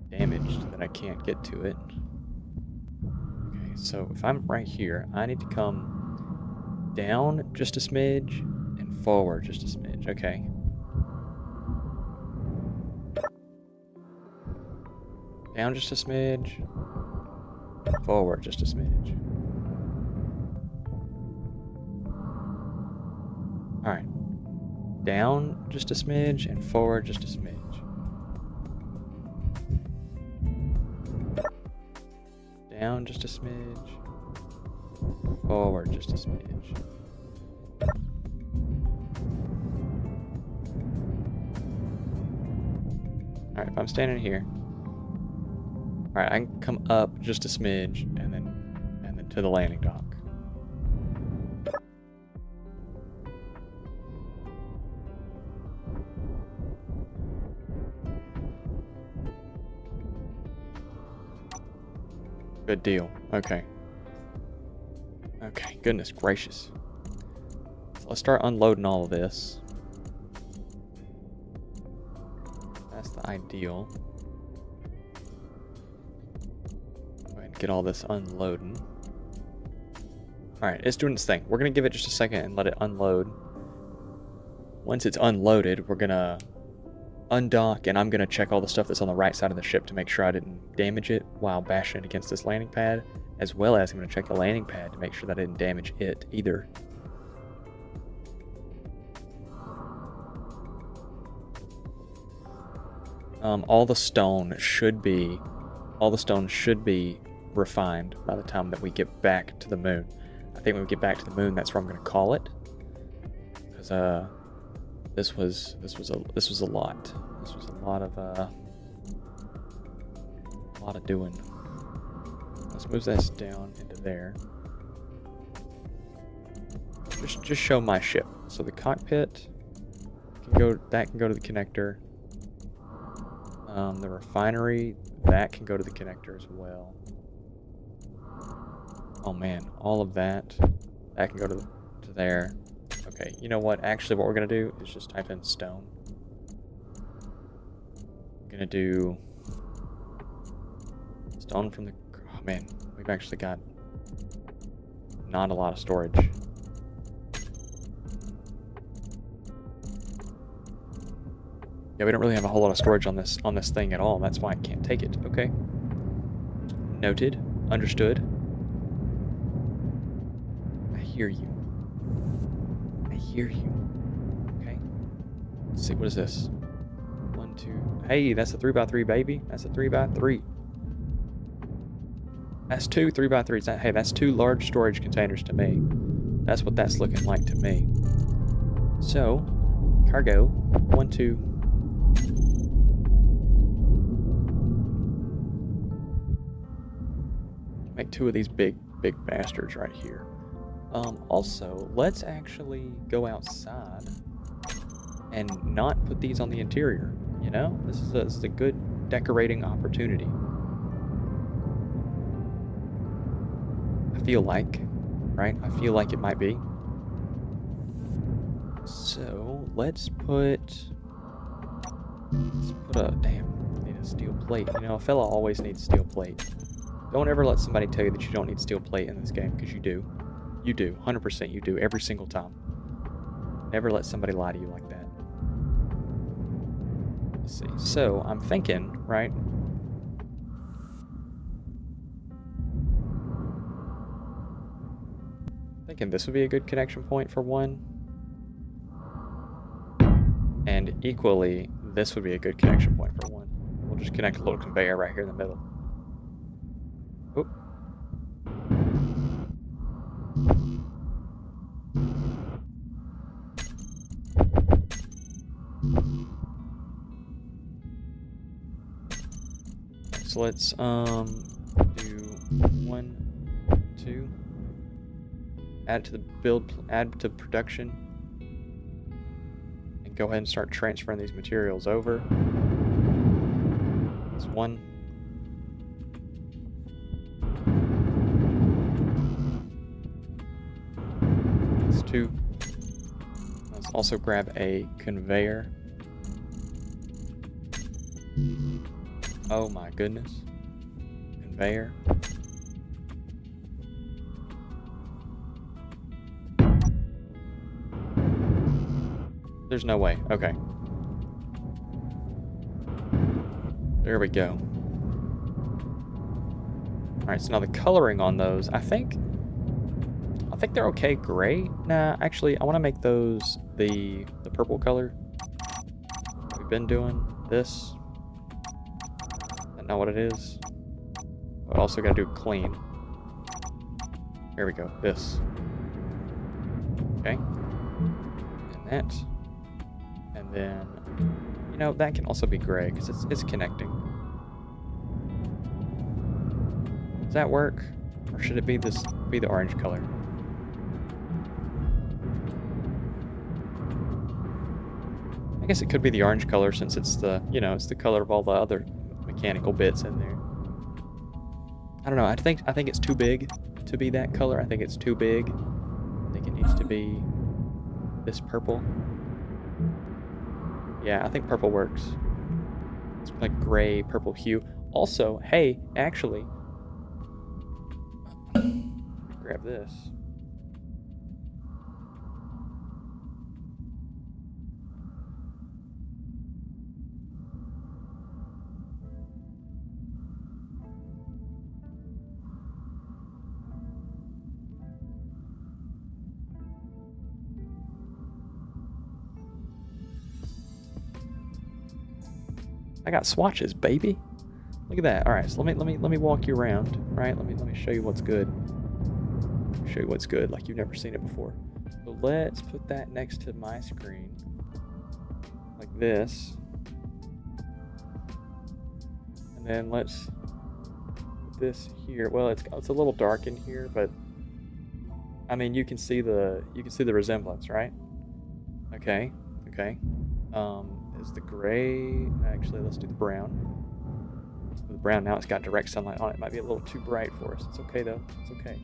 damaged, that I can't get to it. Okay, so if I'm right here, I need to come down just a smidge and forward just a smidge. Okay. Down just a smidge. Forward just a smidge. Alright. Down just a smidge and forward just a smidge. Down just a smidge. Forward just a smidge. Alright, if I'm standing here. Alright, I can come up just a smidge and then to the landing dock. Good deal. Okay. Okay, goodness gracious. So let's start unloading all of this. That's the ideal. Go ahead and get all this unloading. Alright, it's doing its thing. We're going to give it just a second and let it unload. Once it's unloaded, we're going to undock, and I'm going to check all the stuff that's on the right side of the ship to make sure I didn't damage it while bashing it against this landing pad, as well as I'm going to check the landing pad to make sure that I didn't damage it either. All the stone should be refined by the time that we get back to the moon. I think when we get back to the moon, that's where I'm going to call it, because this was a lot. This was a lot of doing. Let's move this down into there. Just show my ship. So the cockpit can go to the connector. The refinery, that can go to the connector as well. Oh man, all of that can go to there. Okay, you know what? Actually, what we're gonna do is just type in stone. I'm gonna do stone from the. Oh man, we've actually got not a lot of storage. Yeah, we don't really have a whole lot of storage on this thing at all. That's why I can't take it. Okay. Noted. Understood. I hear you. I hear you. Okay. Let's see, what is this? 1, 2. Hey, that's a 3x3, baby. That's a 3x3. That's 2 3x3s. Hey, that's 2 large storage containers to me. That's what that's looking like to me. So, cargo. 1, 2. Make 2 of these big bastards right here. Also, let's actually go outside and not put these on the interior. You know, this is a good decorating opportunity. I feel like, right? I feel like it might be. So let's put a damn. I need a steel plate. You know, a fella always needs steel plate. Don't ever let somebody tell you that you don't need steel plate in this game, because you do. You do. 100% you do. Every single time. Never let somebody lie to you like that. Let's see. So, I'm thinking, right? Thinking this would be a good connection point for one. And equally, this would be a good connection point for one. We'll just connect a little conveyor right here in the middle. Oop. So let's do 1, 2. Add to the build, add to production, and go ahead and start transferring these materials over. That's 1. That's 2. Let's also grab a conveyor. Oh my goodness. Conveyor. There's no way. Okay. There we go. Alright, so now the coloring on those, I think they're okay gray. Nah, actually, I want to make those the purple color. We've been doing this. That's not what it is. But also got to do clean. Here we go. This. Okay. And that. And then, you know, that can also be gray because it's connecting. Does that work? Or should it be the orange color? I guess it could be the orange color since it's the, you know, it's the color of all the other mechanical bits in there. I don't know. I think it's too big to be that color. I think it's too big. I think it needs to be this purple. Yeah, I think purple works. It's like gray, purple hue. Also, hey, actually, grab this. I got swatches, baby. Look at that. All right, so let me walk you around. Right? Let me show you what's good. Show you what's good, like you've never seen it before. So let's put that next to my screen, like this, and then let's put this here. Well, it's a little dark in here, but I mean you can see the resemblance, right? Okay. Is the gray, actually let's do the brown. The brown now, it's got direct sunlight on it. It might be a little too bright for us. It's okay though, it's okay.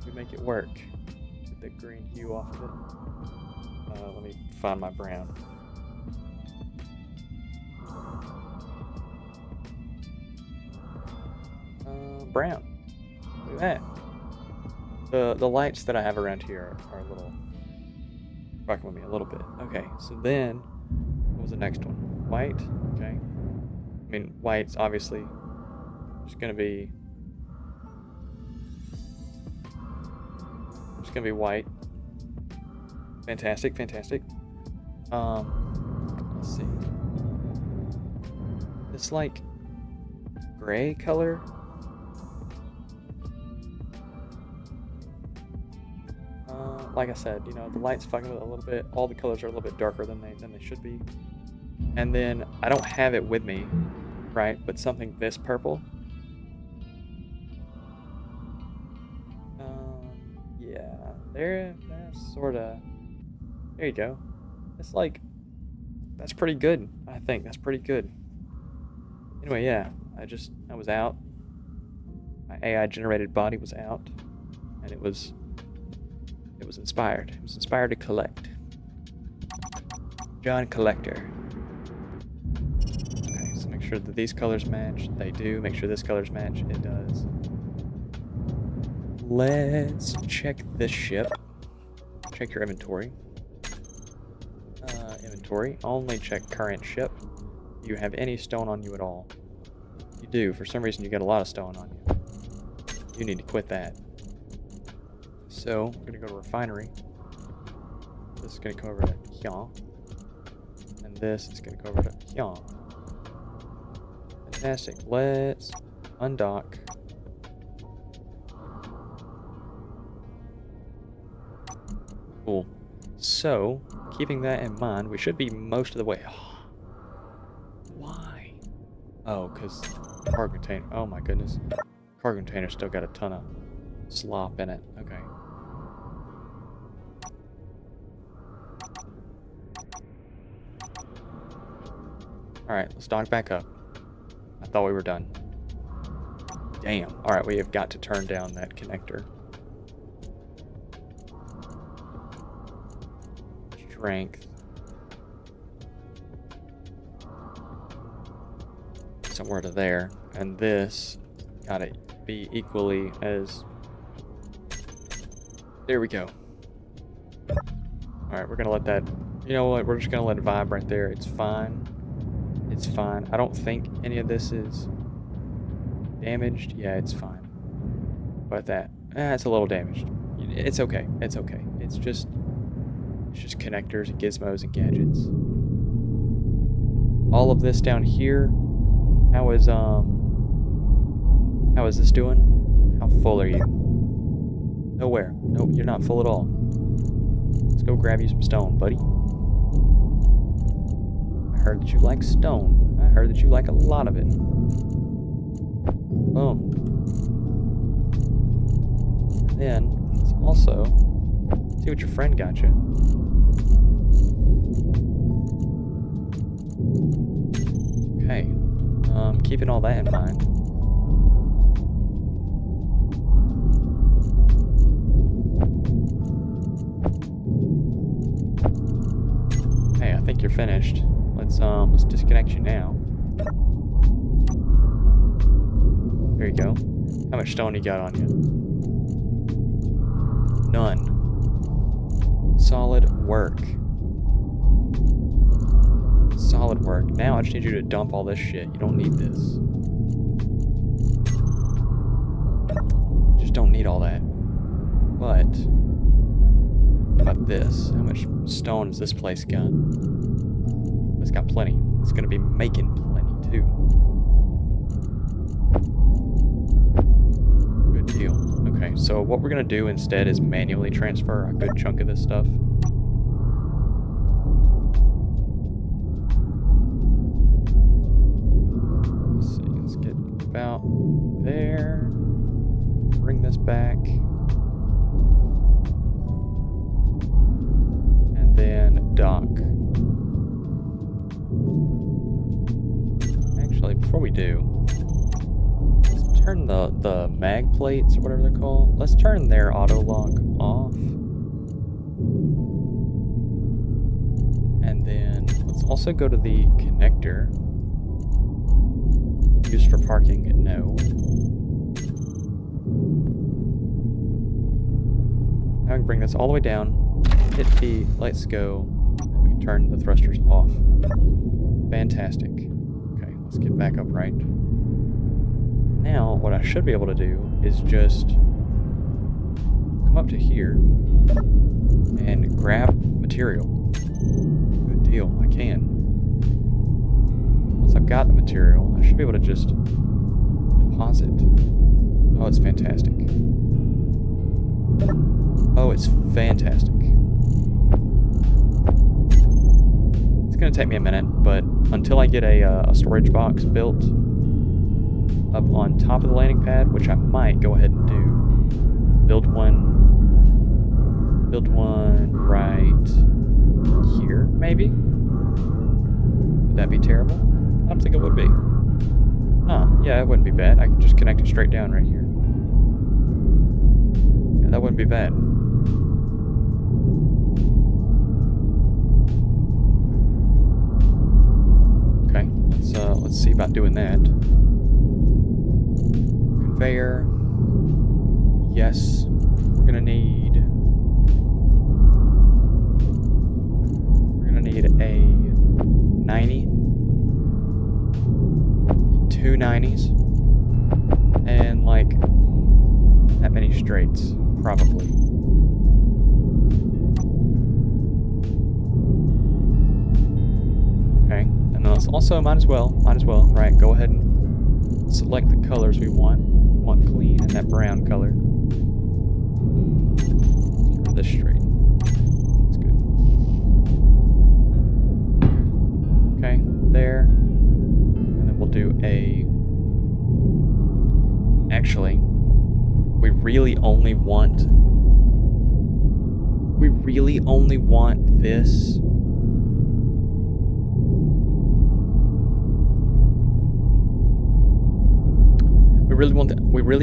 We make it work. Get the green hue off of it. Let me find my brown. Brown. Look at that. The lights that I have around here are a little fucking with me a little bit. Okay, so then what was the next one? White. Okay. I mean, white's obviously just gonna be white. Fantastic. Let's see. It's like gray color. Like I said, you know, the light's fucking with it a little bit. All the colors are a little bit darker than they should be. And then I don't have it with me, right? But something this purple. Yeah, that's sort of. There you go. It's like, that's pretty good. I think that's pretty good. Anyway, yeah, I was out. My AI generated body was out, and it was inspired. It was inspired to collect. John Collector. Okay, so make sure that these colors match. They do. Make sure this colors match. It does. Let's check this ship. Check your inventory. Inventory. Only check current ship. Do you have any stone on you at all? You do. For some reason, you got a lot of stone on you. You need to quit that. So, I'm going to go to refinery. This is going to go over to here. And this is going to go over to here. Fantastic. Let's undock. Cool. So, keeping that in mind, we should be most of the way. Why? Oh, because cargo container. Oh my goodness. Cargo container still got a ton of slop in it. Okay. Alright, let's dock back up. I thought we were done. Damn. Alright, we have got to turn down that connector. Strength. Somewhere to there. And this gotta be equally as... There we go. Alright, we're gonna let that... You know what? We're just gonna let it vibe right there. It's fine. It's fine. I don't think any of this is Damaged? Yeah, it's fine. But that, it's a little damaged. It's okay. It's okay. It's just connectors and gizmos and gadgets. All of this down here. How is this doing? How full are you? Nowhere. Nope, you're not full at all. Let's go grab you some stone, buddy. I heard that you like stone. I heard that you like a lot of it. Boom. And then, let's also see what your friend got you. Okay. Keeping all that in mind. Hey, I think you're finished. Let's disconnect you now. There you go. How much stone you got on you? None. Solid work. Solid work. Now I just need you to dump all this shit. You don't need this. You just don't need all that. But how about this? How much stone has this place got? It's got plenty. It's gonna be making plenty too. Good deal. Okay, so what we're gonna do instead is manually transfer a good chunk of this stuff. Let's see, let's get about there. Bring this back. And then dock. Actually, before we do, let's turn the mag plates or whatever they're called. Let's turn their auto lock off. And then let's also go to the connector. Used for parking, no. Now we can bring this all the way down, hit P, let's go, and we can turn the thrusters off. Fantastic. Okay, let's get back upright. Now, what I should be able to do is just come up to here and grab material. Good deal, I can. Once I've got the material, I should be able to just deposit. Oh, it's fantastic. Oh, it's fantastic. It's gonna take me a minute, but until I get a storage box built up on top of the landing pad, which I might go ahead and do, build one right here, maybe? Would that be terrible? I don't think it would be. No, yeah, it wouldn't be bad. I could just connect it straight down right here. Yeah, that wouldn't be bad. Okay, let's see about doing that. Conveyor. Yes, we're gonna need a 90. 2 90s. And like that many straights, probably. Okay, and then let's also might as well, right, go ahead and select the colors we want. We want clean and that brown color. Or this straight. That's good. Okay, there. And then we'll do a... Actually, we really only want this. We really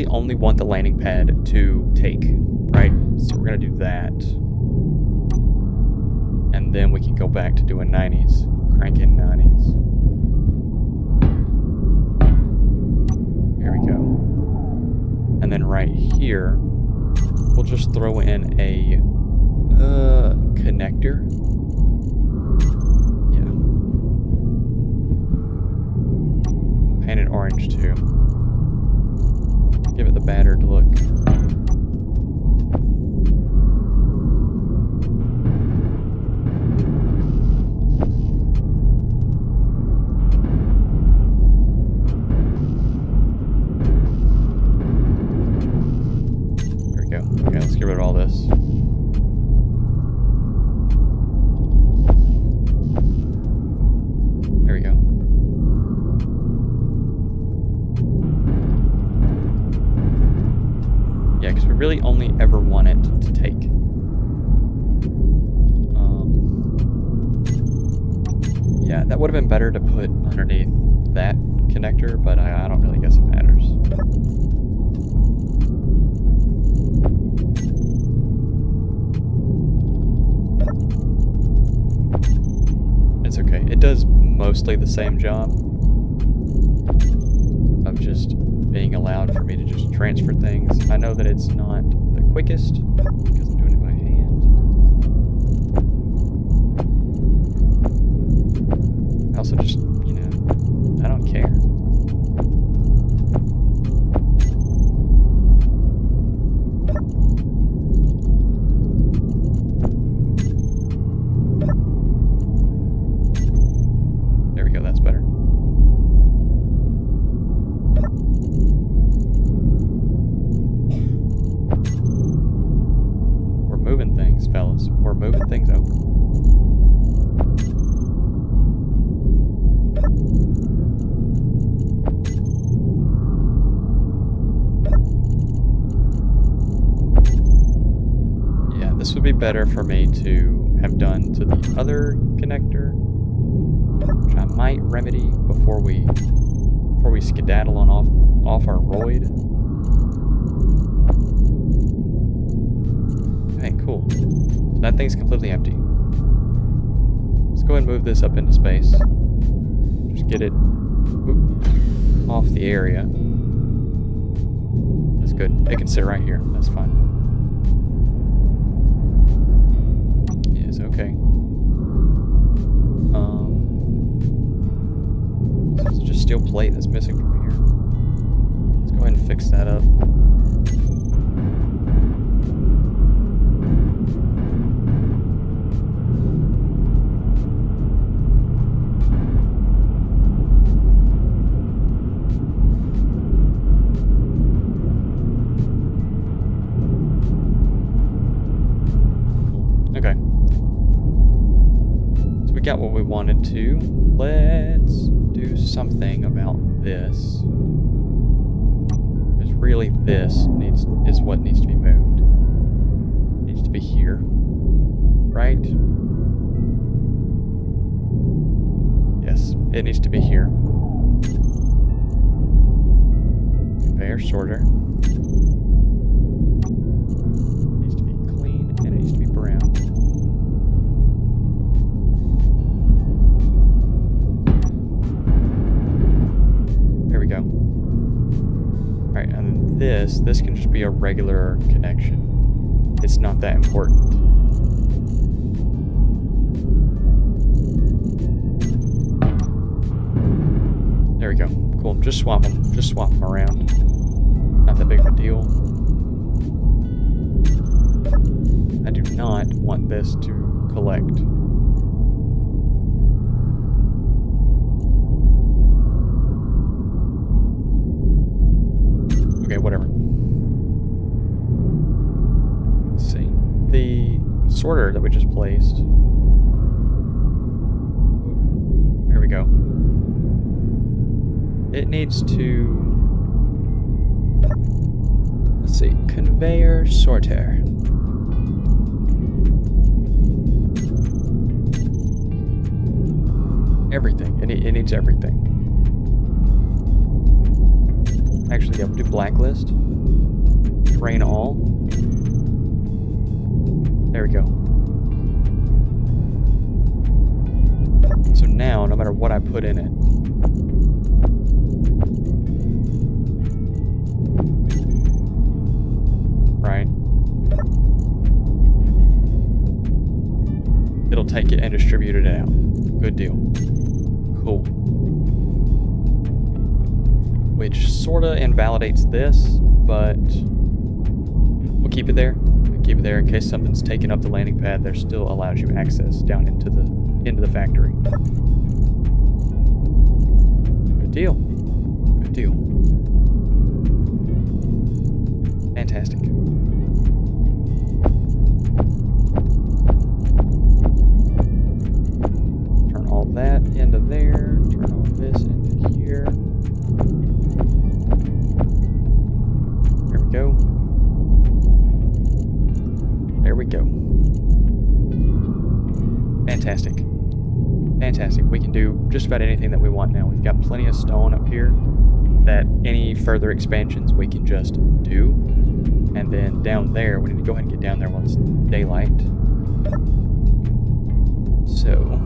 only want the landing pad to take, right? So we're gonna do that. And then we can go back to doing 90s, cranking 90s. Here we go. And then right here, we'll just throw in a connector. Yeah. Paint it orange too. give it the battered look. There we go. Okay, let's get rid of all this. There we go. Yeah, because we really only ever want it to take. Yeah, that would have been better to put underneath that connector, but I don't really guess it matters. It's okay. It does mostly the same job of just being allowed for me to just transfer things. I know that it's not the quickest because I'm doing it by hand. I also just, you know, I don't care. There we go, that's better. We're moving things, fellas. We're moving things over. Yeah, this would be better for me to have done to the other connector, which I might remedy before we skedaddle on off our roid. Okay, cool. So that thing's completely empty. Let's go ahead and move this up into space. Just get it off the area. That's good. It can sit right here. That's fine. Yes, okay. So it's just steel plate that's missing from here. Let's go ahead and fix that up. Okay. So we got what we wanted to. Let's do something about this. Because really this is what needs to be moved. It needs to be here. Right? Yes, it needs to be here. Conveyor sorter. It needs to be clean and it needs to be brown. There we go. Alright, and this can just be a regular connection. It's not that important. There we go. Cool. Just swap them. Just swap them around. Not that big of a deal. I do not want this to collect. Okay, whatever. Let's see. The sorter that we just placed. There we go. It needs to... Let's see. Conveyor sorter. Everything. It needs everything. Actually, yeah, we'll do blacklist. Train all. There we go. So now, no matter what I put in it, right? It'll take it and distribute it out. Good deal. Cool. which sort of invalidates this, but we'll keep it there. We'll keep it there in case something's taken up the landing pad. There still allows you access down into the factory. Good deal. Good deal. Fantastic. Turn all that into there. Turn all this into here. There we go. There we go. Fantastic. Fantastic. We can do just about anything that we want now. We've got plenty of stone up here that any further expansions we can just do. And then down there, we need to go ahead and get down there while it's daylight. So,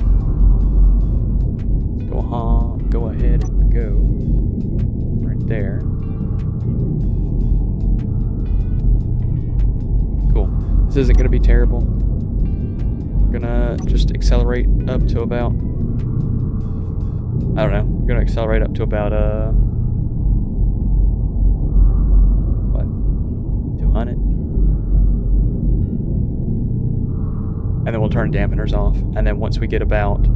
go ahead and go right there. Cool. This isn't going to be terrible. We're going to just accelerate up to about, I don't know, we're going to accelerate up to about, 200? And then we'll turn dampeners off. And then once we get about,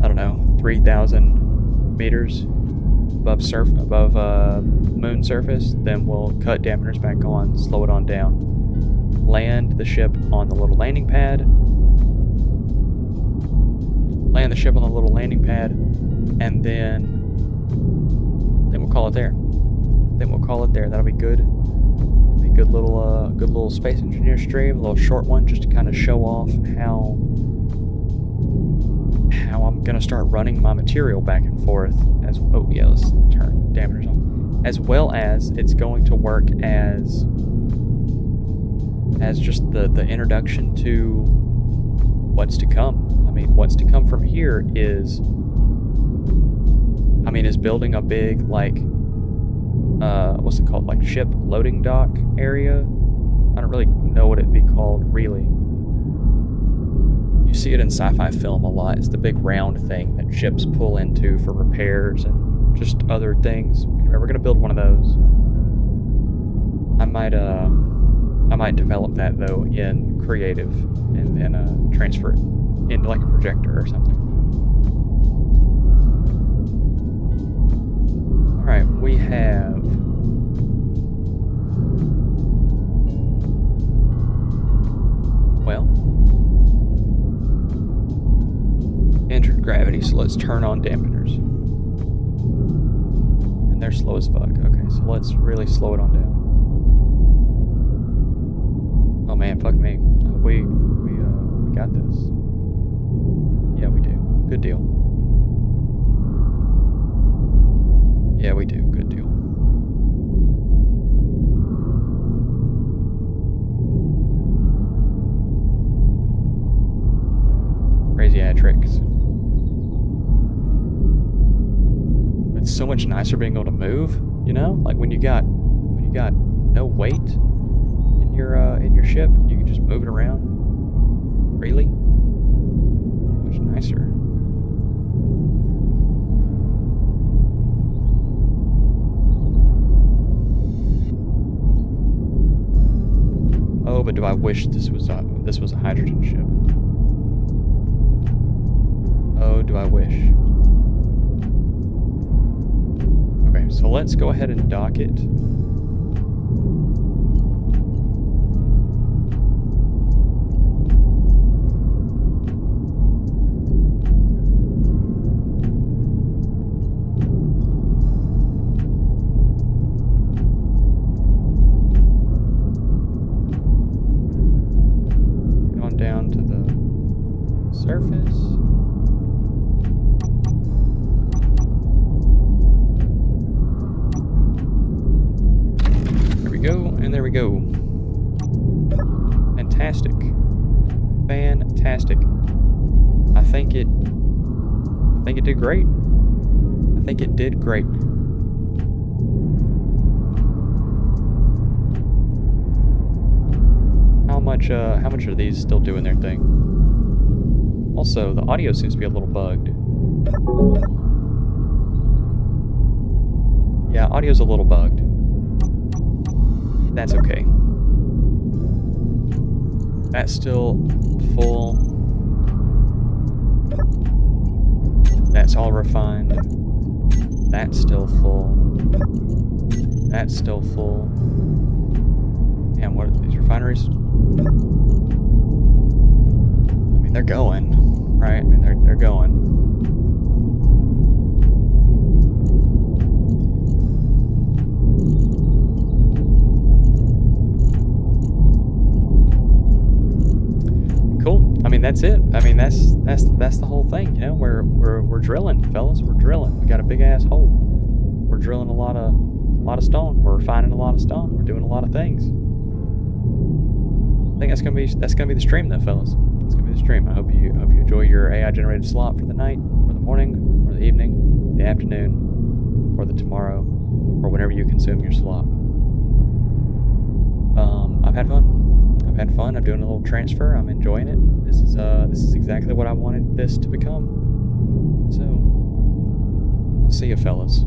I don't know, 3,000 meters above moon surface, then we'll cut dampeners back on, slow it on down, land the ship on the little landing pad, and then we'll call it there. That'll be good. Be a good little space engineer stream, a little short one, just to kind of show off how I'm gonna start running my material back and forth. Let's turn dampeners on. As well as it's going to work as just the introduction to what's to come. I mean, what's to come from here is building a big, like, what's it called, like ship loading dock area. I don't really know what it'd be called, really. You see it in sci-fi film a lot. It's the big round thing that ships pull into for repairs and just other things. Anyway, we're gonna build one of those. I might develop that though in creative and then transfer it into like a projector or something. All right, we have entered gravity, so let's turn on dampeners. And they're slow as fuck. Okay, so let's really slow it on down. Oh man, fuck me. We got this. Yeah, we do. Good deal. Yeah, we do. Good deal. Crazy ad tricks. It's so much nicer being able to move, you know? Like when you got no weight in your ship, you can just move it around freely. Much nicer. Oh, but do I wish this was a hydrogen ship? Oh, do I wish? Okay, so let's go ahead and dock it. Get on down to the surface. There we go. Fantastic. Fantastic. I think it did great. I think it did great. How much are these still doing their thing? Also, the audio seems to be a little bugged. Yeah, audio's a little bugged. That's okay. That's still full. That's all refined. That's still full. That's still full. And what are these refineries? I mean, they're going, right? I mean, they're going. Cool. I mean, that's it. I mean, that's the whole thing. You know, we're drilling, fellas. We're drilling. We got a big ass hole. We're drilling a lot of stone. We're refining a lot of stone. We're doing a lot of things. I think that's gonna be the stream, though, fellas. That's gonna be the stream. I hope you enjoy your AI generated slot for the night, or the morning, or the evening, or the afternoon, or the tomorrow, or whenever you consume your slop. I've had fun. I'm doing a little transfer. I'm enjoying it. This is exactly what I wanted this to become. So, I'll see you, fellas.